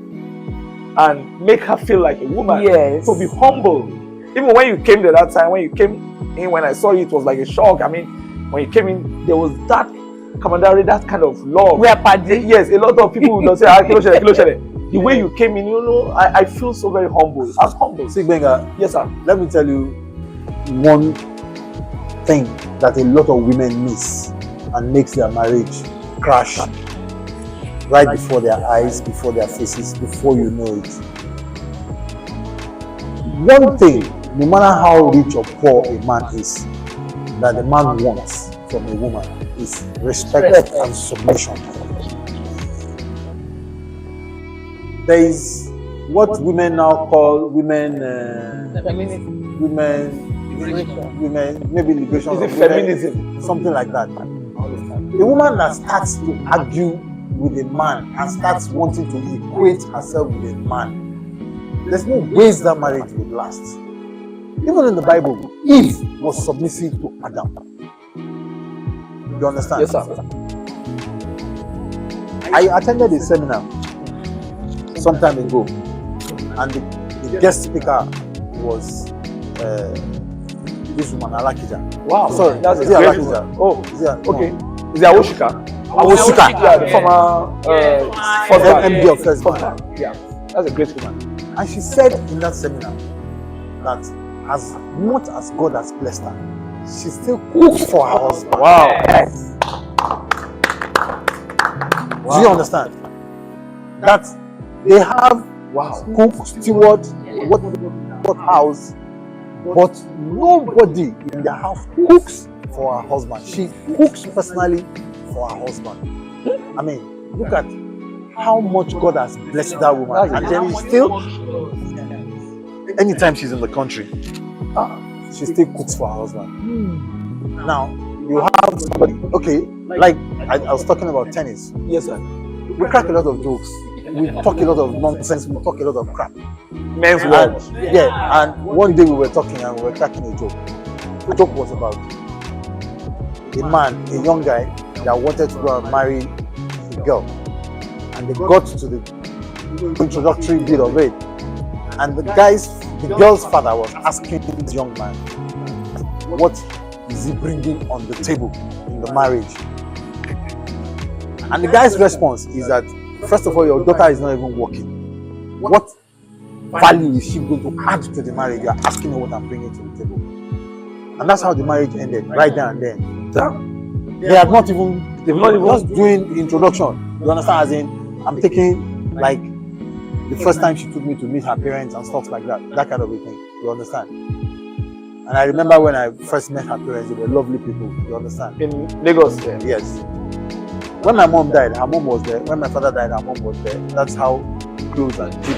and make her feel like a woman. Yes. So be humble. Even when you came there that time, when you came in, when I saw you, it was like a shock. I mean, when you came in, there was that camaraderie, that kind of love. we are party. Yes, a lot of people will say, kilo shele. The way you came in, you know, I feel so very humble. I'm humble. See, Benga, Yes, sir. let me tell you one thing that a lot of women miss and makes their marriage crash right before their eyes, before their faces, before you know it. One thing, no matter how rich or poor a man is, that the man wants from a woman is respect and submission. There is what women now call women, maybe liberation. Is it of women, feminism? something like that. A woman that starts to argue with a man and starts wanting to equate herself with a man, there's no ways that marriage will last. Even in the Bible, Eve was submissive to Adam. You understand? Yes, sir. I attended a seminar some time ago, and the guest speaker was this woman, Alakija. Wow. Sorry, That's a is it great Alakija? woman. Oh, Is it- okay. no. Is it Awoshika? Awoshika. Yeah, the former first bank. MD of First Bank. Yeah, that's a great woman. And she said in that seminar that as much as God has blessed her, she still cooks for her husband. Wow. Do you understand? That they have cook, steward, what house, but nobody in the house cooks for her husband. She cooks personally for her husband. I mean, look at how much God has blessed that woman, and then still, anytime she's in the country, she still cooks for her husband. Now you have somebody, okay, like I was talking about tennis. Yes, sir. We crack a lot of jokes. We talk a lot of nonsense. We talk a lot of crap. Men's And, world. yeah, and one day we were talking and we were cracking a joke. The joke was about a man, a young guy that wanted to go and marry a girl, and they got to the introductory bit of it, and the girl's father was asking this young man, what is he bringing on the table in the marriage? And the guy's response is that, first of all, your daughter is not even working. What value is she going to add to the marriage? You are asking her what I'm bringing to the table. And that's how the marriage ended, right there and then. They are not even, They've not even just doing the introduction. You understand? As in, I'm taking, like, the first time she took me to meet her parents and stuff like that. That kind of a thing. You understand? And I remember when I first met her parents, they were lovely people. You understand? in Lagos. Yeah. Yes. When my mom died, her mom was there. When my father died, her mom was there. That's how close and deep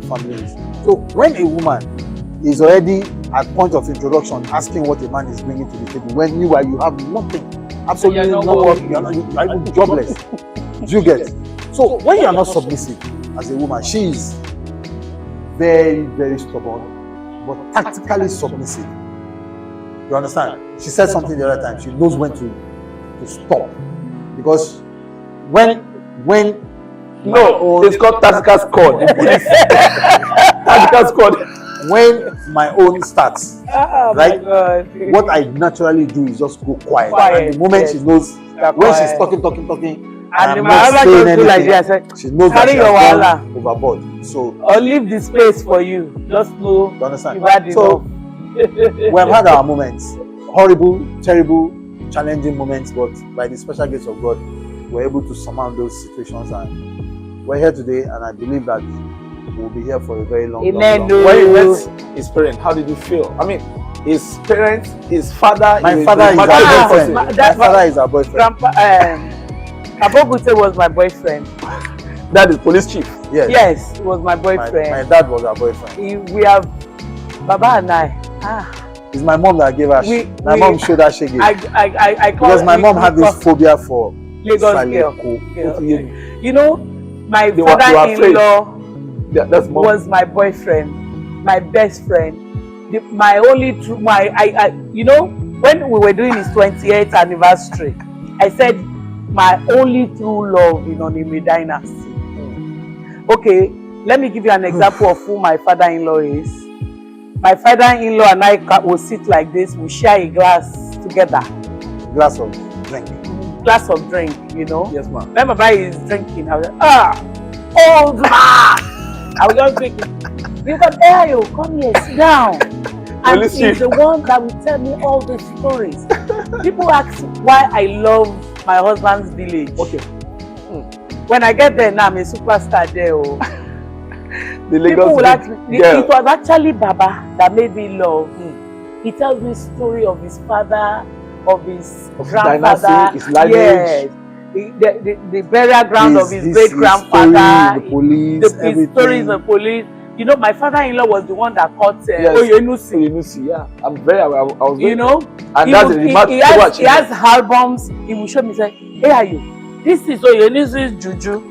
the family is. So when a woman is already at point of introduction asking what a man is bringing to the table, when you have nothing, absolutely You're not no work, working. you are even jobless. Do you get? So when you are not submissive as a woman, she is very, very stubborn, but tactically submissive. You understand? She said something the other time. She knows when to stop. Because when No, it's called tactical squad. Tactical squad. when my own starts, Oh right? my God. What I naturally do is just go quiet. Quiet, And the moment yes. she knows, You're when she's quiet. talking, And I'm my not husband saying just do like anything, this, I said, she knows that carry she your has wahala. gone overboard. So, Or leave the space for you. Just know you understand? you've had So, enough. we have had our moments, horrible, terrible, challenging moments, but by the special grace of God, we're able to surmount those situations, and we're here today, and I believe that we'll be here for a very long time. Amen. When you met his parents, how did you feel? I mean, his parents, his father. My father is our boyfriend. My father is our boyfriend. Grandpa, Abogute was my boyfriend. That is police chief. Yes. Yes, he was my boyfriend. My dad was our boyfriend. We have Baba and I. It's my mom that gave us. My mom showed us shaggy. I because my mom had this phobia for Lagos girl. You know, my father-in-law was my boyfriend, my best friend, my only true. You know, when we were doing his 28th anniversary, I said my only true love in Onime dynasty. Okay, let me give you an example of who my father-in-law is. My father-in-law and I will sit like this. We share a glass together. Glass of drink. Glass of drink, you know. Yes, ma'am. When my brother is drinking, I was like, old man. I will just drink it. You can hear you. Come here, sit down. And he's the one that will tell me all the stories. People ask why I love my husband's village. Okay. When I get there now, I'm a superstar there. Oh. The Lagos people will ask me, it was actually Baba that made me love. He tells me story of his father, of his grandfather, dynasty, his lineage. Yes. The burial ground of his great grandfather, the police, the stories of police. You know, my father-in-law was the one that caught Oyindamola. Yeah, I'm very aware. I was very, you know, and he has albums. He will show me, say, "Hey, are you? This is Oyinda's juju."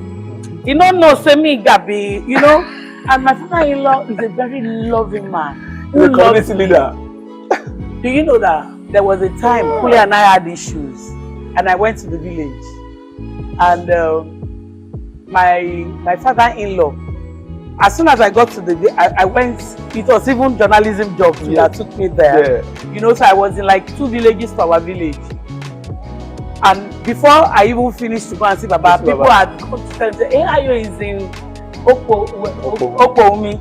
You know, say me Gabi. You know, and my father-in-law is a very loving man. He's a community leader. Do you know that there was a time Kunle and I had issues, and I went to the village, and my father-in-law, as soon as I got to I went. It was even journalism job that took me there. Yeah. You know, so I was in like 2 villages to our village, and before I even finished to go and see Baba, people had come to tell me, "Hey, Ayo is in Okoumi."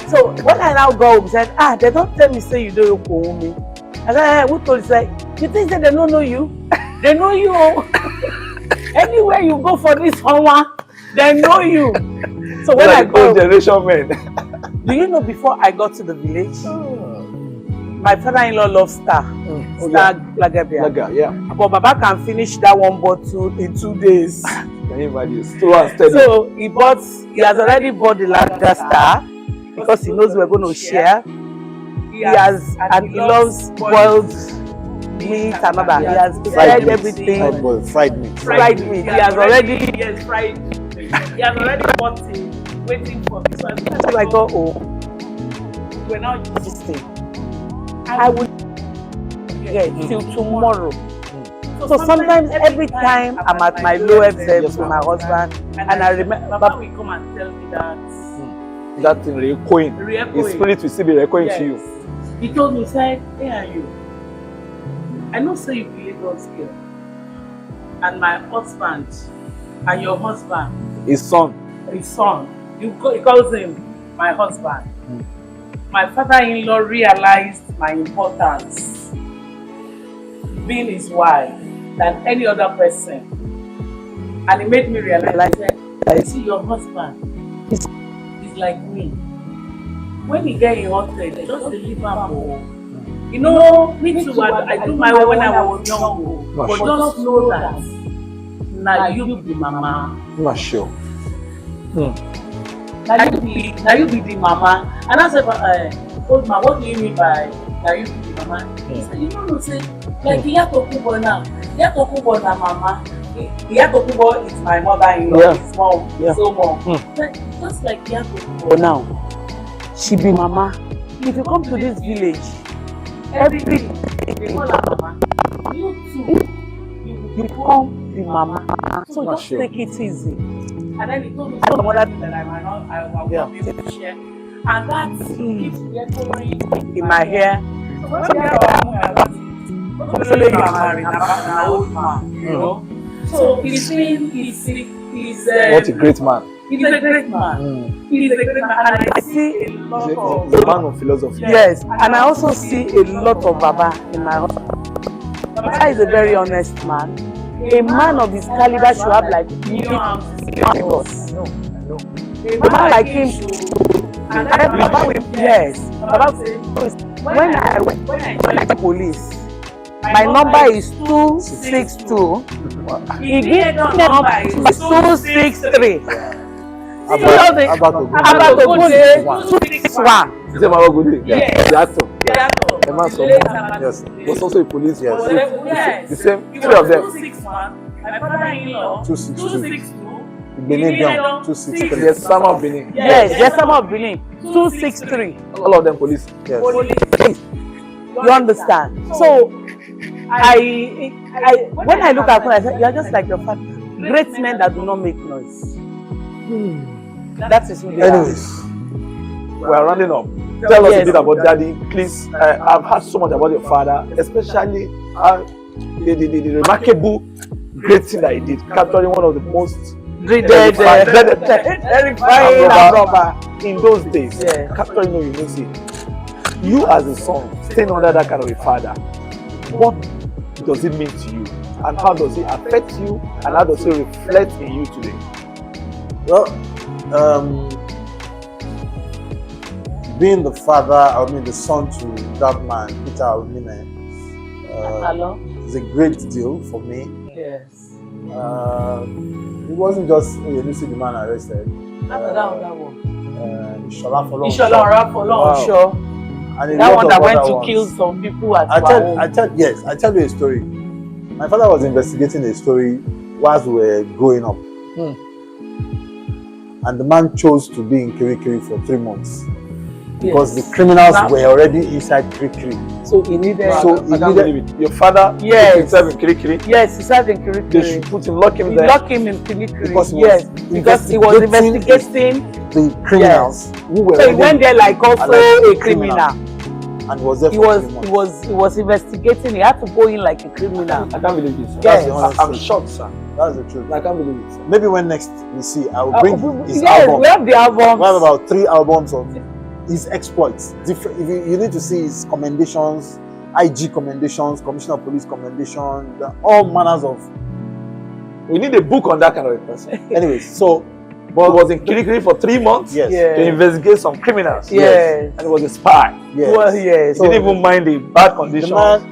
So when I now go home, he said, they don't tell me say you do Okoumi. I said, hey, who told you? Say, you think that they don't know you? They know you. Anywhere you go for this homework, they know you. So when I go, generation men. do you know, before I got to the village, my father-in-law loves Star Lager, yeah. But Baba can finish that one bottle in 2 days. Can you imagine? So he has already bought the Lager Star because he knows we're going to share. He loves boiled meat and other. He has fried everything. Fried meat. Fried meat. He has already bought it, waiting for this one. So I go, we're now just staying. I will get till tomorrow. So sometimes every time I'm at my lowest with my husband, and I remember Baba will come and tell me that thing re-echoing. His spirit will still be echoing to you. He told me, said, "Hey, are you? I know say you be Lagos girl, and my husband, and your husband, his son, he calls him my husband." My father-in-law realized my importance, being his wife, than any other person, and it made me realize that, see, your husband is like me. When he get insulted, just deliver more. You know, me too, I do my own when I was young, but just know that now you be mama. I'm not sure. Now you be the mama. And I said, old man, what do you mean by now you be the mama? He said, you don't know, say, like you have to cook now. You have to cook na mama. You have to cook is my mother-in-law, his mom, so mom. Just like you have to cook now. She be mama. If you come to this village, every day they call her mama. You too, you become the mama. So just take it easy. And then he told me some other thing that I will not be able to share. And that keeps echoing in my hair. So when we are you are married, an old man, you know. So he's what a great man. He's a great man. He's a great man, and I see a lot of. He's a man of philosophy. Yes, and I also see a lot of Baba in my husband. Baba is a very honest man. A man of his caliber should have like neighbors. No. A man like him Baba will, yes. Baba will say, when I went to police, my number is 262. He gave me number is 263. About to go there, 261. Is it Mama Gudi? Yes. The actor. The man from yes. Was also a police. Yes. Yes. The same. Three of them. 261. My father-in-law. 262. 262. Benin down 263. Yes, some of Benin. Yes, some of Benin. 263. All of them police. Yes. Police. You understand? So, when I look at him, I say, you're just like your father. Great men that do not make noise. That is who they are. Anyways, We are rounding up. Tell us a bit about Daddy, please. I've heard so much about your father, especially the remarkable great thing that he did, capturing one of the most terrifying robber in those days. Yeah. Capturing you know, see. You as a son, staying under that kind of a father, what does it mean to you? And how does it affect you? And how does it reflect in you today? well, being the son to that man, Peter Onime, is a great deal for me. Yes. It wasn't just you see the man arrested. Ishola Wow. Sure. And That one that went to kill some people at I tell you a story. My father was investigating a story whilst we were growing up. And the man chose to be in Kirikiri for 3 months. Because the criminals were already inside Kirikiri. So he needed. I can't believe it. Your father put himself in Kirikiri. Yes, he served in Kirikiri. They should put him, lock him there. Lock him in Kirikiri. Because he was investigating the criminals who were. So he went there like also a criminal. And was there He was investigating. He had to go in like a criminal. I can't believe this. Yes. I'm shocked, sir. That's the truth. I can't believe it, sir. Maybe when next we see, I will bring his yes, album. we have the album. We have about 3 albums of his exploits. Different. If you need to see his commendations, IG commendations, Commissioner of Police commendations, all manners of. We need a book on that kind of a person. Anyways, so. But was in Kirikiri for 3 months Yes. to investigate some criminals. Yes. And he was a spy. Yes. Well, yes. He didn't even mind the bad conditions. The man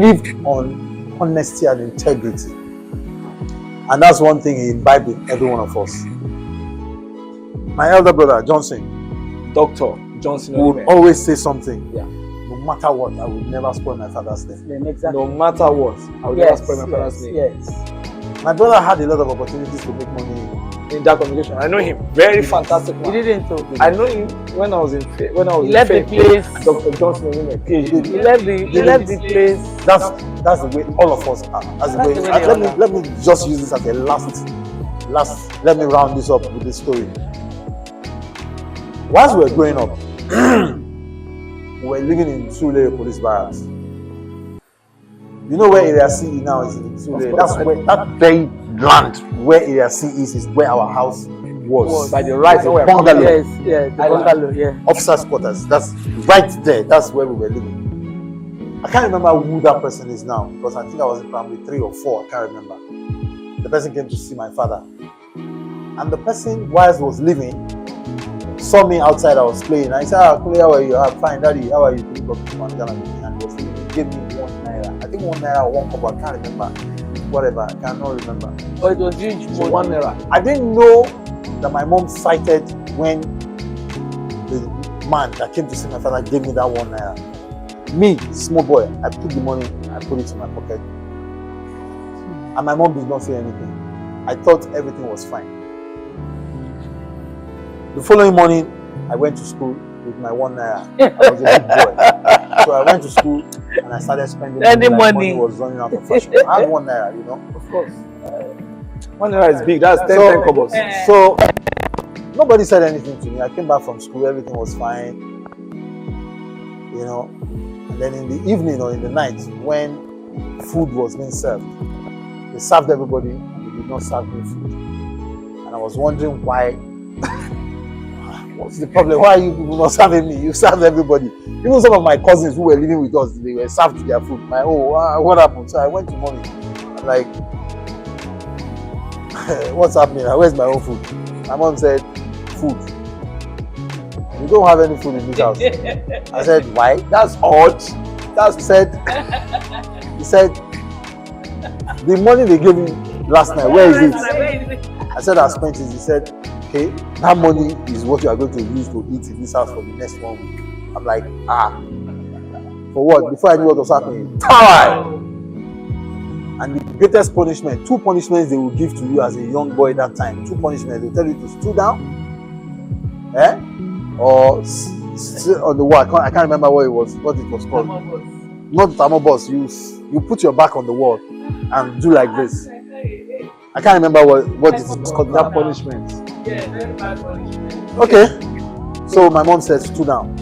lived on honesty and integrity. And that's one thing he imbibed in every one of us. My elder brother, Johnson, Dr. Johnson would Onime. always say something. Yeah. No matter what, I would never spoil my father's name. Exactly. No matter what, I would never spoil my father's name. Yes. My brother had a lot of opportunities to make money. In that communication, I know him. Very fantastic man. He didn't talk. I know him when I was in He left the place. Dr. Johnson Onime, PhD. He left the place. That's the way all of us are. That's the way. Let me just use this as a last. Let me round this up with this story. Whilst we were growing up, we were living in Sule Police Barracks. You know where Area C now is in Sule? That's where that very land where Area C is where our house was. By the right, the bungalow. Yes, the bungalow, yeah. Officers' quarters. That's right there. That's where we were living. I can't remember who that person is now because I think I was in primary 3 or 4. I can't remember. The person came to see my father, and the person, whilst was leaving, saw me outside. I was playing. I said, Kunle, how are you? I'm fine, Daddy. How are you? And he was leaving. He gave me 1 naira. I think 1 naira or 1 kobo. I can't remember. Whatever. I cannot remember. But it was huge. 1 naira. I didn't know that my mom cited when the man that came to see my father gave me that 1 naira. Me, small boy, I took the money, I put it in my pocket. And my mom did not say anything. I thought everything was fine. The following morning, I went to school with my 1 naira. I was a big boy. So I went to school and I started spending money. Was running out of fashion. I had 1 naira, you know. Of course. 1 naira is big. That's 10 kobos. So nobody said anything to me. I came back from school. Everything was fine. You know. And then in the evening or in the night, when food was being served, they served everybody and they did not serve me food. And I was wondering why What's the problem? Why are you people not serving me? You serve everybody. Even some of my cousins who were living with us, they were served their food. What happened? So I went to mommy. I'm like, what's happening? Where's my own food? My mom said, food. We don't have any food in this house. I said, why? That's odd. He said, the money they gave me last night, where is it? I said, I spent it. He said, okay, that money is what you are going to use to eat in this house for the next 1 week. I'm like, for what? Before I knew what was happening, time! And the greatest punishment, 2 punishments they will give to you as a young boy that time. 2 punishments. They will tell you to stood down, or sit on the wall. I can't remember what it was called. Not thermobus. You put your back on the wall and do like this. I can't remember what it was called. That punishment. Yeah, very bad punishment. Okay. So my mom said, stood down.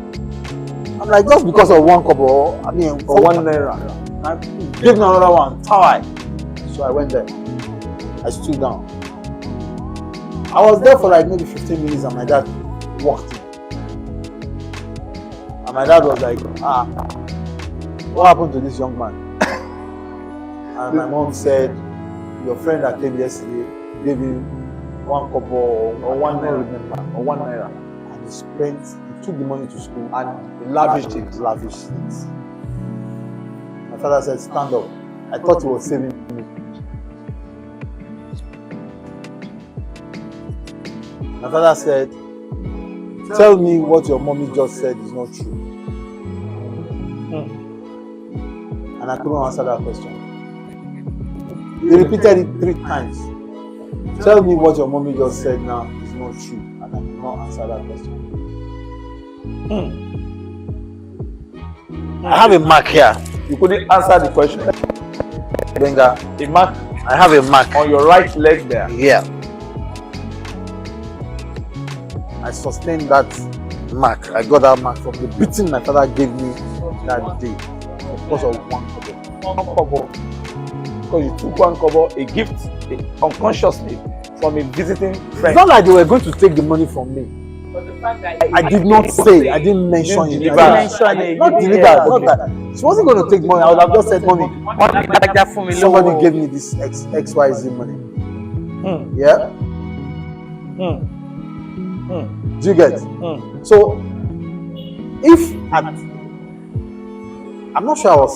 I'm like, just because of 1 kobo, or 1 naira. Give me another one, tie. So I went there. I stood down. I was there for like maybe 15 minutes and my dad walked in. And my dad was like, what happened to this young man? And my mom said, your friend that came yesterday gave him 1 kobo or 1 naira, or 1 naira. And he took the money to school and lavished it. My father said, stand up. I thought he was saving me. My father said, tell me what your mommy just said is not true. And I couldn't answer that question. He repeated it 3 times. Tell me what your mommy just said now is not true. And I could not answer that question. I have a mark here. You couldn't answer the question. Benga, A mark I have a mark on your right leg there. here. I sustained that mark. I got that mark from the beating my father gave me that day because of 1 kobo. 1 kobo. Because you took 1 kobo, a gift, unconsciously, from a visiting friend. It's not like they were going to take the money from me. But the fact that I did not say, I didn't mention it. deliver. Not deliver, not that. She wasn't going to take money. I would have just said, mommy, Like that for me. somebody gave me this XYZ money. Yeah? Do you get? So, if I'm not sure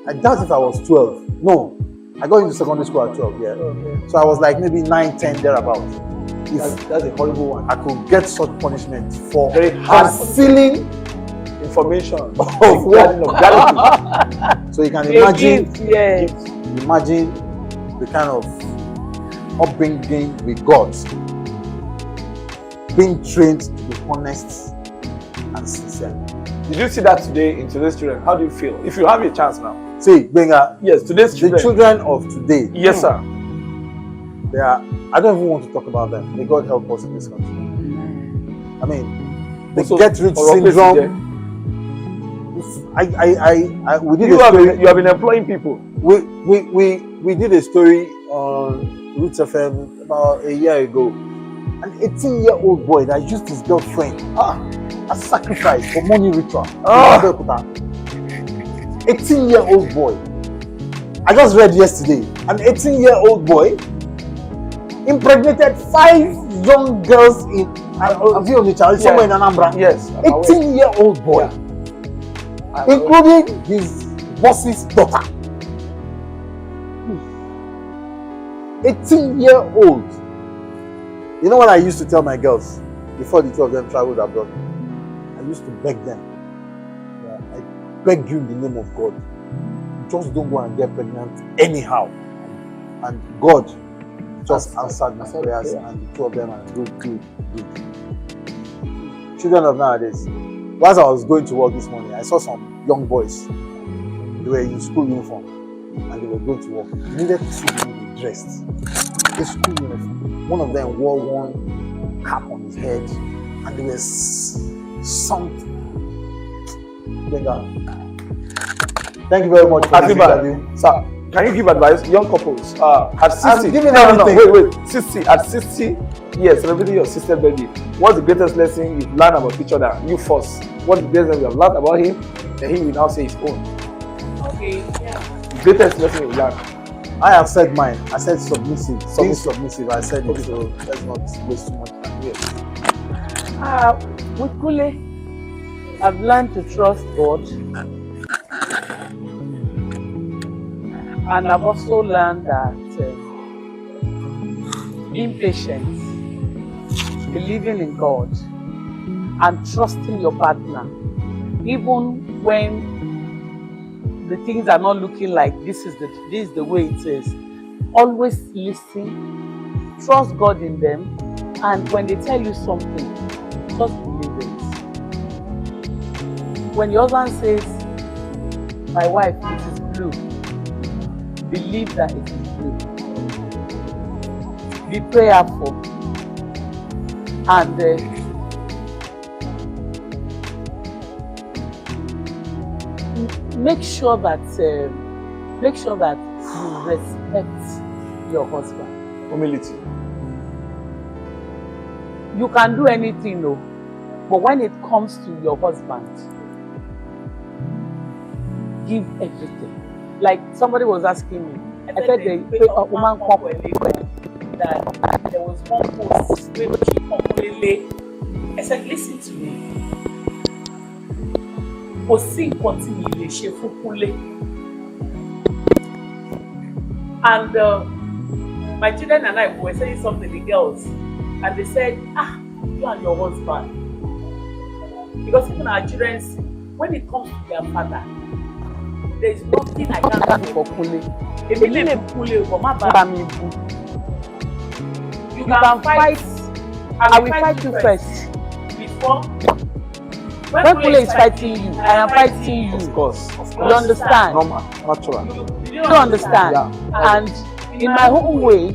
I doubt if I was 12. No, I got into secondary school at 12, yeah. So I was like maybe 9, 10, thereabout. That's a horrible one. I could get such punishment for Very hard concealing information of what? So you can imagine, imagine the kind of upbringing we got, being trained to be honest and sincere. Did you see that today in today's children? How do you feel? If you have a chance now. See, Benga, Yes, today's the children. children of today, Yes, sir. they are, I don't even want to talk about them. May God help us in this country. I mean, the Also, get-rich syndrome. We did You a have, story. been, you have been employing people. We did a story on Roots FM about a year ago. An 18-year-old boy that used his girlfriend as sacrifice for money ritual. 18-year-old boy. I just read yesterday. An 18-year-old boy impregnated 5 young girls in somewhere in Anambra. Yes. 18-year-old boy, including his boss's daughter. 18-year-old. You know what I used to tell my girls before the 2 of them traveled abroad? I used to beg them. I beg you in the name of God, just don't go and get pregnant anyhow. And God just answered my prayers, and the 2 of them are good. Children of nowadays. Whilst I was going to work this morning, I saw some young boys. They were in school uniform and they were going to work. They needed to be dressed. A school uniform. One of them wore one cap on his head and they were sunk. Thank you very much for this interview. Sir, Can you give advice, young couples, at 60? I'm giving no, everything. wait. 60, at 60 years, celebrating your sister's birthday. What's the greatest lesson you've learned about each other? You first. What's the greatest lesson you have learned about him? Then he will now say his own. Okay, yeah. The greatest lesson you've learned. I have said mine. I said submissive. Being submissive. I said it. So let's not waste too much time here. With Kunle, I've learned to trust God. And I've also learned that being patient, believing in God, and trusting your partner, even when the things are not looking like this is the way it is. Always listen, trust God in them, and when they tell you something, just believe it. When your husband says, "My wife, it is blue," believe that it is blue. Be prayerful, and make sure that you respect your husband. Humility. You can do anything, no, but when it comes to your husband, give everything. Like somebody was asking me, I said a woman that there was one post where she completely. I said, listen to me. Kò sí nǹkan tí mi lè ṣe fún Kunle. And my children and I were saying something to the girls, and they said, you and your husband. Because even our children, when it comes to their father, there is nothing I can do for Kunle. Èmi lè Kunle for my family. You can fight. I will fight you first. Before. When Kunle is fighting you, I am fighting you. Of course. You understand? Normal, natural. You don't understand. Yeah. And in my own way,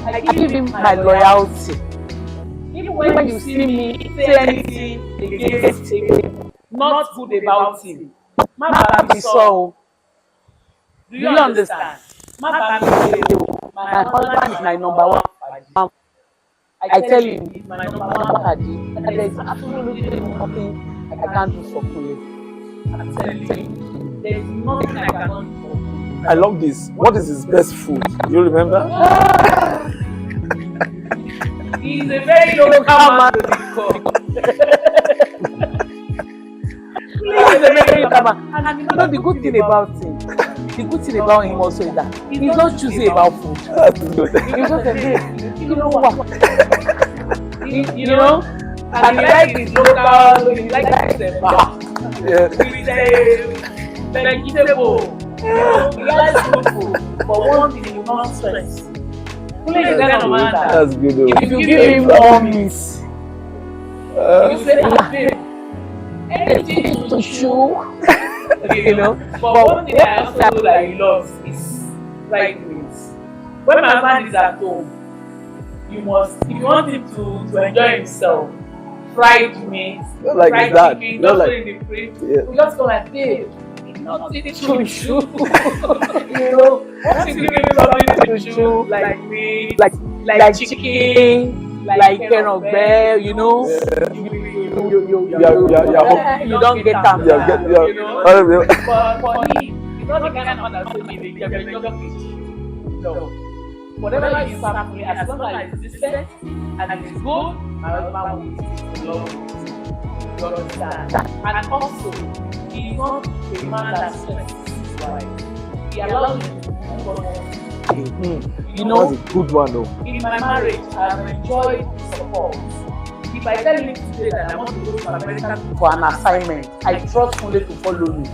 I give him my loyalty. Even when you see me say anything against him, not good about him, my baby so. Do you understand? My husband is my number one. I tell you, he's my number one party, and there is absolutely nothing I can't do for Kunle. I'm telling you, there is nothing I cannot do for Kunle. I love this. What is his best food? You remember? He's a very local man to be called. He's a very local man. And you know the good thing about him? The good thing about him also is that he's not choosy about food. He's just a hey, you know what? You know? And he likes his local, he likes his bar. Yeah. With vegetable. He likes good food. But one thing you not stress. That's good. If you give him all meat, you say, babe, anything to chew. You know, but one thing I also know that he loves is fried meat. When my husband is at home, you must, if you want him to enjoy himself, fried meat, like fried that. chicken, Not just like, in the fridge. Yeah. We just go like, babe, not eating to chew. You know, once you give him something to chew, like meat, like chicken, like bear, you know, you don't get them. You know, but for him, it's not the kind of man that says you have a younger fish. No. Whatever you serve me, as long as it's decent and it's good, my husband will eat it along with you. You understand? And also, he's not a man that stresses his wife. He allows you to do what you want. You know, that's a good one though. In my marriage, I have enjoyed support. If I tell him today that I want to go to America for an assignment, I trust Kunle to follow me.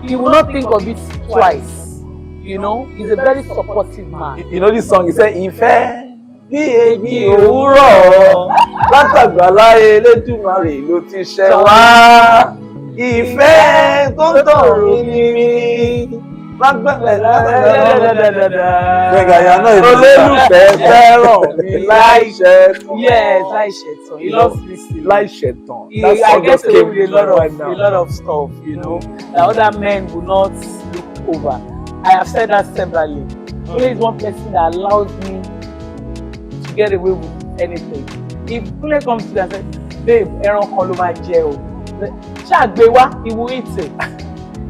He will not think of it twice. You know, he's a very supportive man. You know this song, he said, Ìfẹ́ bí èjì òwúrọ̀ látàgbàlá Elédùmarè ló ti ṣẹ wá. Ìfẹ́ tó ń tọ̀rọ̀ ní mi. Olólùfẹ́ fẹ́ràn mi láìṣẹ̀tàn. Yes, láìṣẹ̀tàn. He loves listening. Láìṣẹ̀tàn. I guess with a lot of stuff, you know, that other men will not look over. I have said that severally. Kunle is one person that allows me to get away with anything. If Kunle comes to me and says, babe, ẹran kan ló máa jẹ o, ṣáàgbé wá, he will eat it.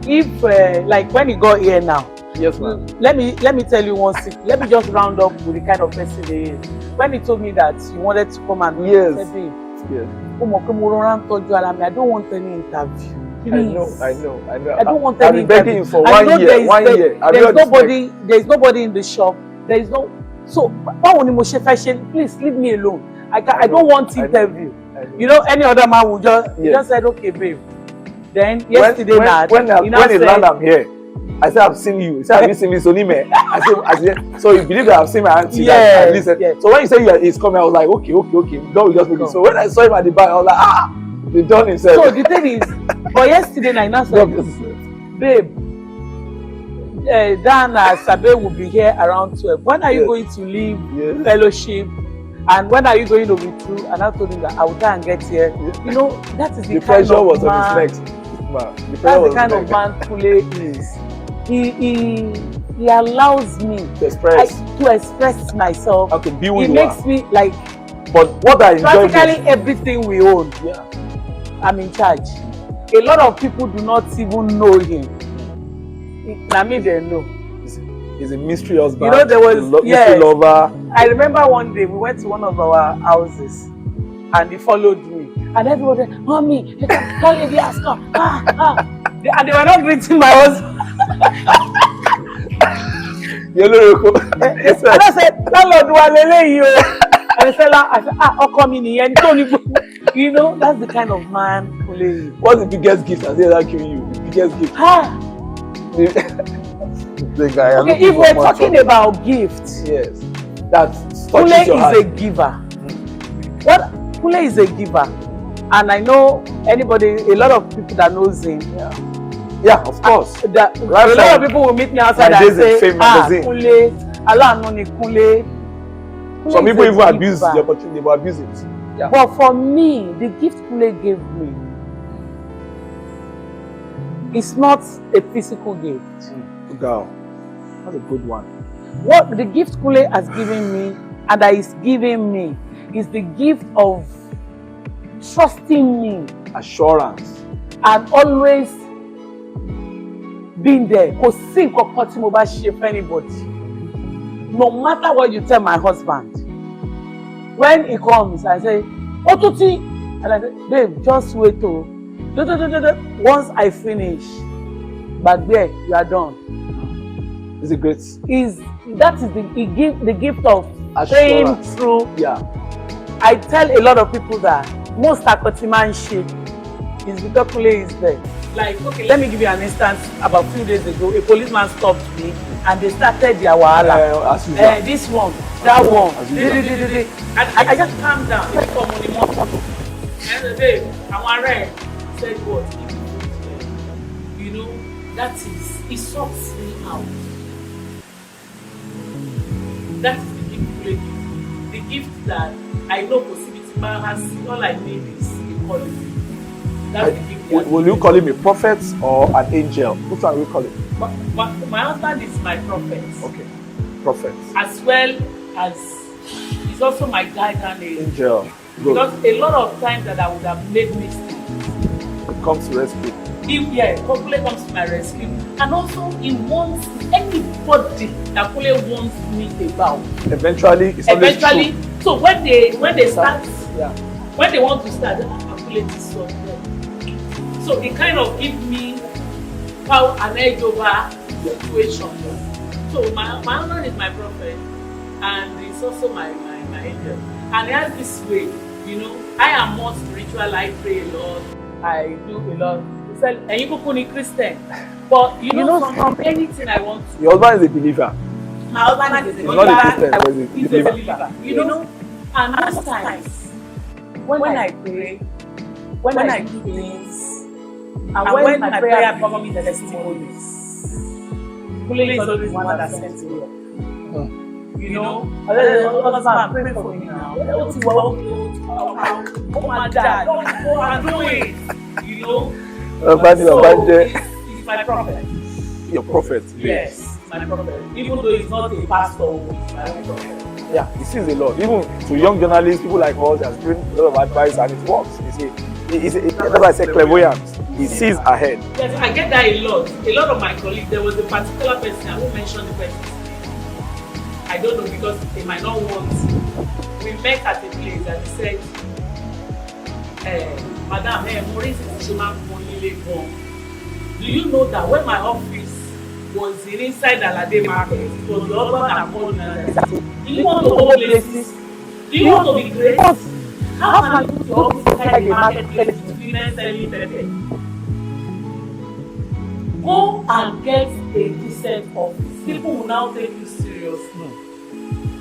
If like when he got here now, yes, ma'am. Let me tell you one secret. Let me just round up with the kind of person he is. When he told me that he wanted to come and yes, said, babe, yes. I don't want any interview. Please. I know. I don't want I've any been begging interview. him for 1 year. 1 year. There's nobody in the shop. There is no. So, please leave me alone. I don't want interview. You know, any other man would just said, okay, babe. Then yesterday night, when he landed, I'm here. I said, I've seen you. He said, have you seen Miss Onime? I said, so you believe that I've seen my auntie? Yes, listen. yes. So when you say he's coming, I was like, okay. Don't just make it. So when I saw him at the back, I was like, they done himself. So the thing is, but yesterday night, I said, babe, Dan Sabe will be here around 12. When are you going to leave fellowship? And when are you going to be through? And I told him that I will try and get here. You know, that is the kind pressure of was man. On his neck. That's the kind of man Kunle is. He allows me to express myself. Okay, be who he you makes are. me like. But what I enjoy practically everything we own. Yeah. I'm in charge. A lot of people do not even know him. I mean, they know. He's a mystery husband. You know, there was mystery lover. I remember one day we went to one of our houses, and he followed me, and everybody, mommy, call lady has come. And they were not greeting my husband. And I said, landlord wa leleyi o. And I said, ọkọ mi nìyẹn tó. You know, that's the kind of man Kunle is. What's the biggest gift has he ever given you? The biggest gift. Okay, if we're talking about gifts, yes, that Kunle your heart. is a giver. Kunle is a giver, and I know a lot of people that knows him. Yeah, of course. A lot of people will meet me outside and say, Kunle, Alanu ni Kunle. Some people even abuse the opportunity, they will abuse it. Yeah. But for me, the gift Kunle gave me is not a physical gift. Girl, that's a good one. What the gift Kunle has given me and that is giving me is the gift of trusting me. Assurance. And always being there. Kò sí nǹkan tí mo bá ṣe for anybody. No matter what you tell my husband, when he comes, I say, Otuti, and I say, babe, just wait till. Once I finish, but there you are done. It's a great. That is the gift of staying through. Yeah. I tell a lot of people that most Akotiman shit is because Kunle is there. Like, okay, let me give you an instance. About a few days ago, a policeman stopped me and they started their wahala. This one, that one. And I just calmed down. It's for money. And the babe, I red. Said what? You know, that is, it sorts me out. That is the gift Kunle gives. The gift that I know possibility man has. All I need is equality. That's the gift. Will you call him a prophet or an angel? Which one will you call him? My husband is my prophet. Okay, prophet. As well as he's also my guardian angel. Good. Because a lot of times that I would have made mistakes, it comes to rescue. Kunle comes to my rescue, and also he wants anybody that Kunle wants me about. Eventually, it's always true. So when they start, when they want to start, Kunle is so there. So it kind of gives me how an edge over situation. So my husband is my prophet, and he's also my angel. And he has this way, you know, I am more spiritual. I pray a lot. I do a lot. He said, and you could be Christian, but you know from anything I want to. Your husband is a believer. My husband is a believer. Not a Christian, but he's a believer. You know, and most times when I pray, when I do things, and when my prayer becomes testimonies, Kunle is always one that sends me. You know, I'm praying for me now. Oh my God, don't do it. You know, so he's my prophet. your prophet. Yes, my prophet. Even though he's not a pastor, he's my prophet. Yeah, he sees a lot. Even to young journalists, people like us, he has given a lot of advice and it works. That's why I say clairvoyant. He sees ahead. Yes, I get that a lot. A lot of my colleagues, there was a particular person, I won't mention the person. I don't know because they might not want. We met at a place and he said, Madam, Maurice is a do you know that when my office was inside Alade market, it was the husband that called me and said, do you want to hold places? Do you want to be great? How can you put your office inside the marketplace with women selling pepper? Go and get a decent office. People will now take you seriously.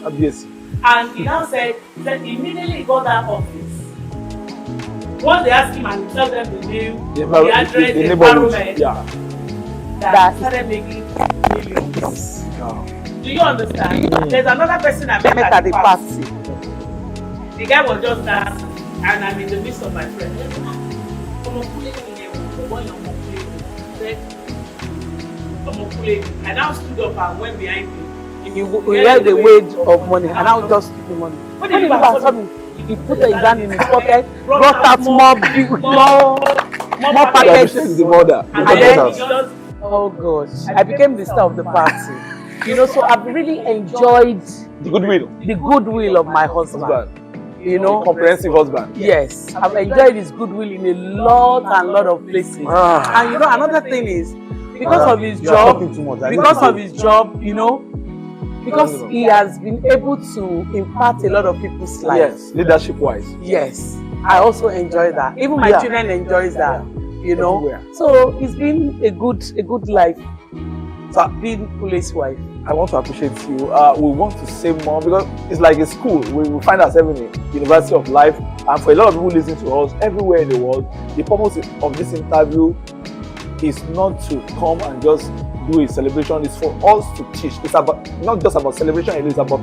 Obviously. And he now said immediately he got that office. Once they asked him and tell them the name, the address, the environment, that he started making millions. Do you understand? There's another person I met at the party. The guy was just dancing, and I'm in the midst of my friends. I now stood up and went behind him. We had the weight of money, and I just took the money. When he saw me, he put his hand in his pocket, brought out more packages. The mother. And then he just, oh gosh, I became the star of the party. You know, so I've really enjoyed the goodwill of my husband. You know, comprehensive husband. Yes, I've enjoyed his goodwill in a lot of places. And you know, another thing is because of his job, you know, because he has been able to impact a lot of people's lives. Yes, leadership wise. Yes, I also enjoy that. Even my children enjoys that. You know, so it's been a good life. So being Kunle's wife. I want to appreciate you. We want to say more because it's like a school. We find ourselves in a university of life, and for a lot of people listening to us everywhere in the world, the purpose of this interview is not to come and just do a celebration. It's for us to teach. It's about not just about celebration. It's about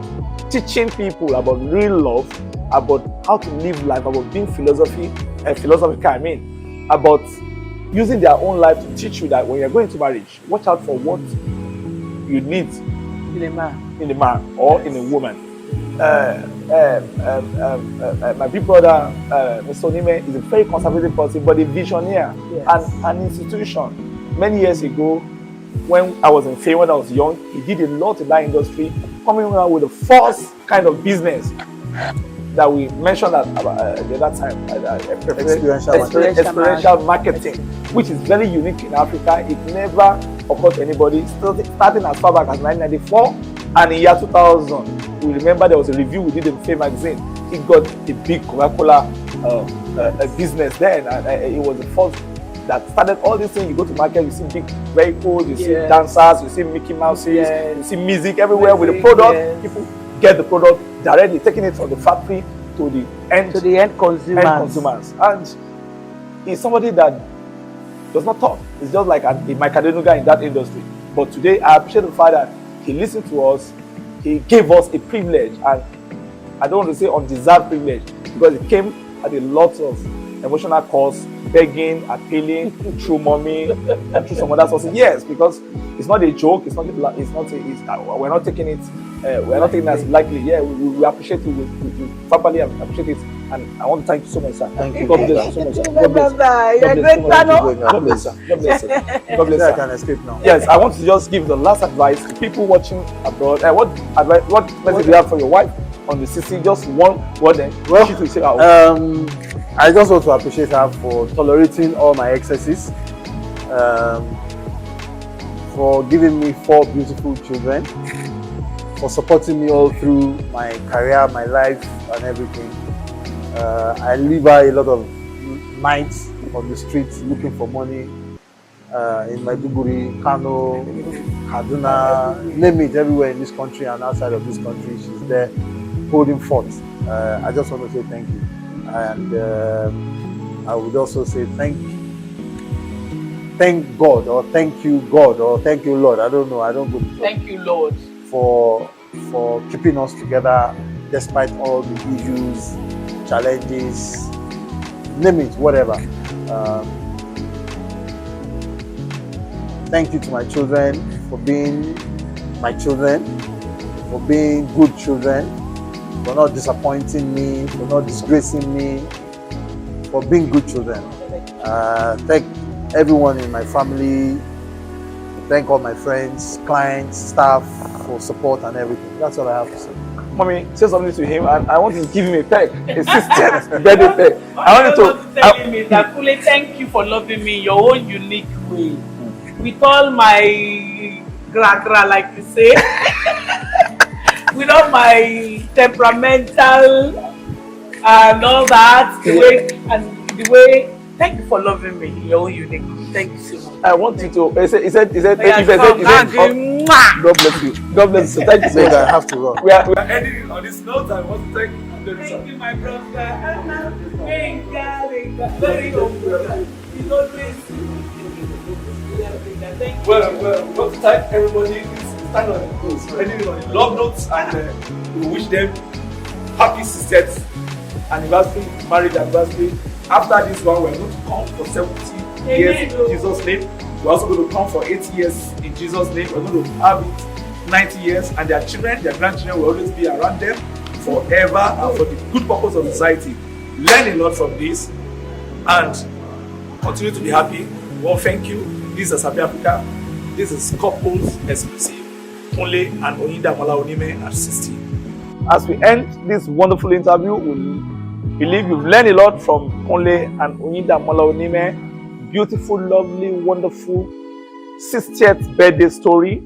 teaching people about real love, about how to live life, about being philosophical. I mean, about using their own life to teach you that when you're going to marriage, watch out for what you need in a man or in a woman. My big brother, Mr. Onime, is a very conservative person, but a visionary and an institution. Many years ago, when I was in fame, when I was young, he did a lot in that industry, coming around with the first kind of business that we mentioned at that time, experiential marketing, which is very unique in Africa. It never occurred to anybody. Starting as far back as 1994, and in year 2000, we remember there was a review we did in Fame Magazine. It got a big Coca-Cola business then, and it was the first that started all these things. You go to market, you see big vehicles, you see dancers, you see Mickey Mouses, you see music everywhere with the product. People get the product directly, taking it from the factory to the end consumers. And he's somebody that does not talk. He's just like a Macadenuga in that industry. But today, I appreciate the fact that he listened to us. He gave us a privilege, and I don't want to say undeserved privilege, because it came at a lot of emotional cost, begging, appealing through mommy and through some other sources. Yes, because it's not a joke. We're not taking it. We're not taking it as lightly. Yeah, we appreciate it. We properly appreciate it, and I want to thank you so much, sir. Thank you. God bless you so much, sir. God bless you. God bless you. God bless you. God bless you. I can escape now. Yes, I want to just give the last advice to people watching abroad. What message do you have for your wife on the CC? Just one word. Well, I just want to appreciate her for tolerating all my excesses, for giving me 4 beautiful children, for supporting me all through my career, my life, and everything. I leave her a lot of nights on the streets looking for money in Maiduguri, Kano, Kaduna, name it, everywhere in this country and outside of this country. She's there holding forth. I just want to say thank you. And I would also say thank God, or thank you God, or thank you Lord. I don't know. I don't go to church. Thank you, Lord, for keeping us together despite all the issues, challenges, name it, whatever. Thank you to my children for being my children, for being good children, for not disappointing me, for not disgracing me, for being good children. Thank everyone in my family, thank all my friends, clients, staff for support and everything. That's all I have to say. Mommy, say something to him, and I want to give him a peg, a 60th birthday peg. I want to tell him is that Kunle, thank you for loving me in your own unique way. With all my gra like you say, with all my temperamental and all that, the way. Thank you for loving me in your own unique way. Thank you so much. I want you to. He said, God bless you. God bless you. Thank you so much. I have to run. We are ending on this note. I want to thank you, my brother. Very humble. He's always. Well, we want to thank everybody. Stand on those, ending on love notes, and we wish them happy 60th anniversary, marriage anniversary. After this one, we're going to come for 70 years in Jesus' name. We're also going to come for 80 years in Jesus' name. We're going to have it 90 years, and their children, their grandchildren will always be around them forever and for the good purpose of society. Learn a lot from this and continue to be happy. Well, thank you. This is Happy Africa. This is couples exclusive. Kunle and Oyindamola Onime at 60. As we end this wonderful interview, we believe you've learned a lot from Kunle and Oyindamola Onime. Beautiful, lovely, wonderful 60th birthday story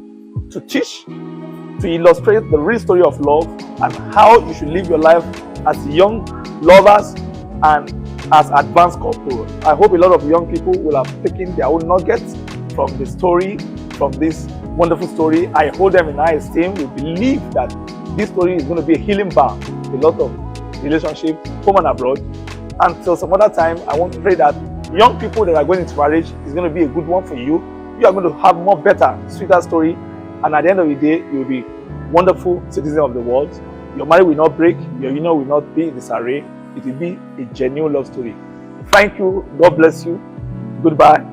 to teach, to illustrate the real story of love and how you should live your life as young lovers and as advanced couples. I hope a lot of young people will have taken their own nuggets from the story, from this wonderful story. I hold them in high esteem. We believe that this story is going to be a healing balm to a lot of relationships, home and abroad. Until some other time, I want to pray that young people that are going into marriage is going to be a good one for you. You are going to have more better, sweeter story. And at the end of the day, you will be wonderful citizens of the world. Your marriage will not break. Your union will not be in disarray. It will be a genuine love story. Thank you. God bless you. Goodbye.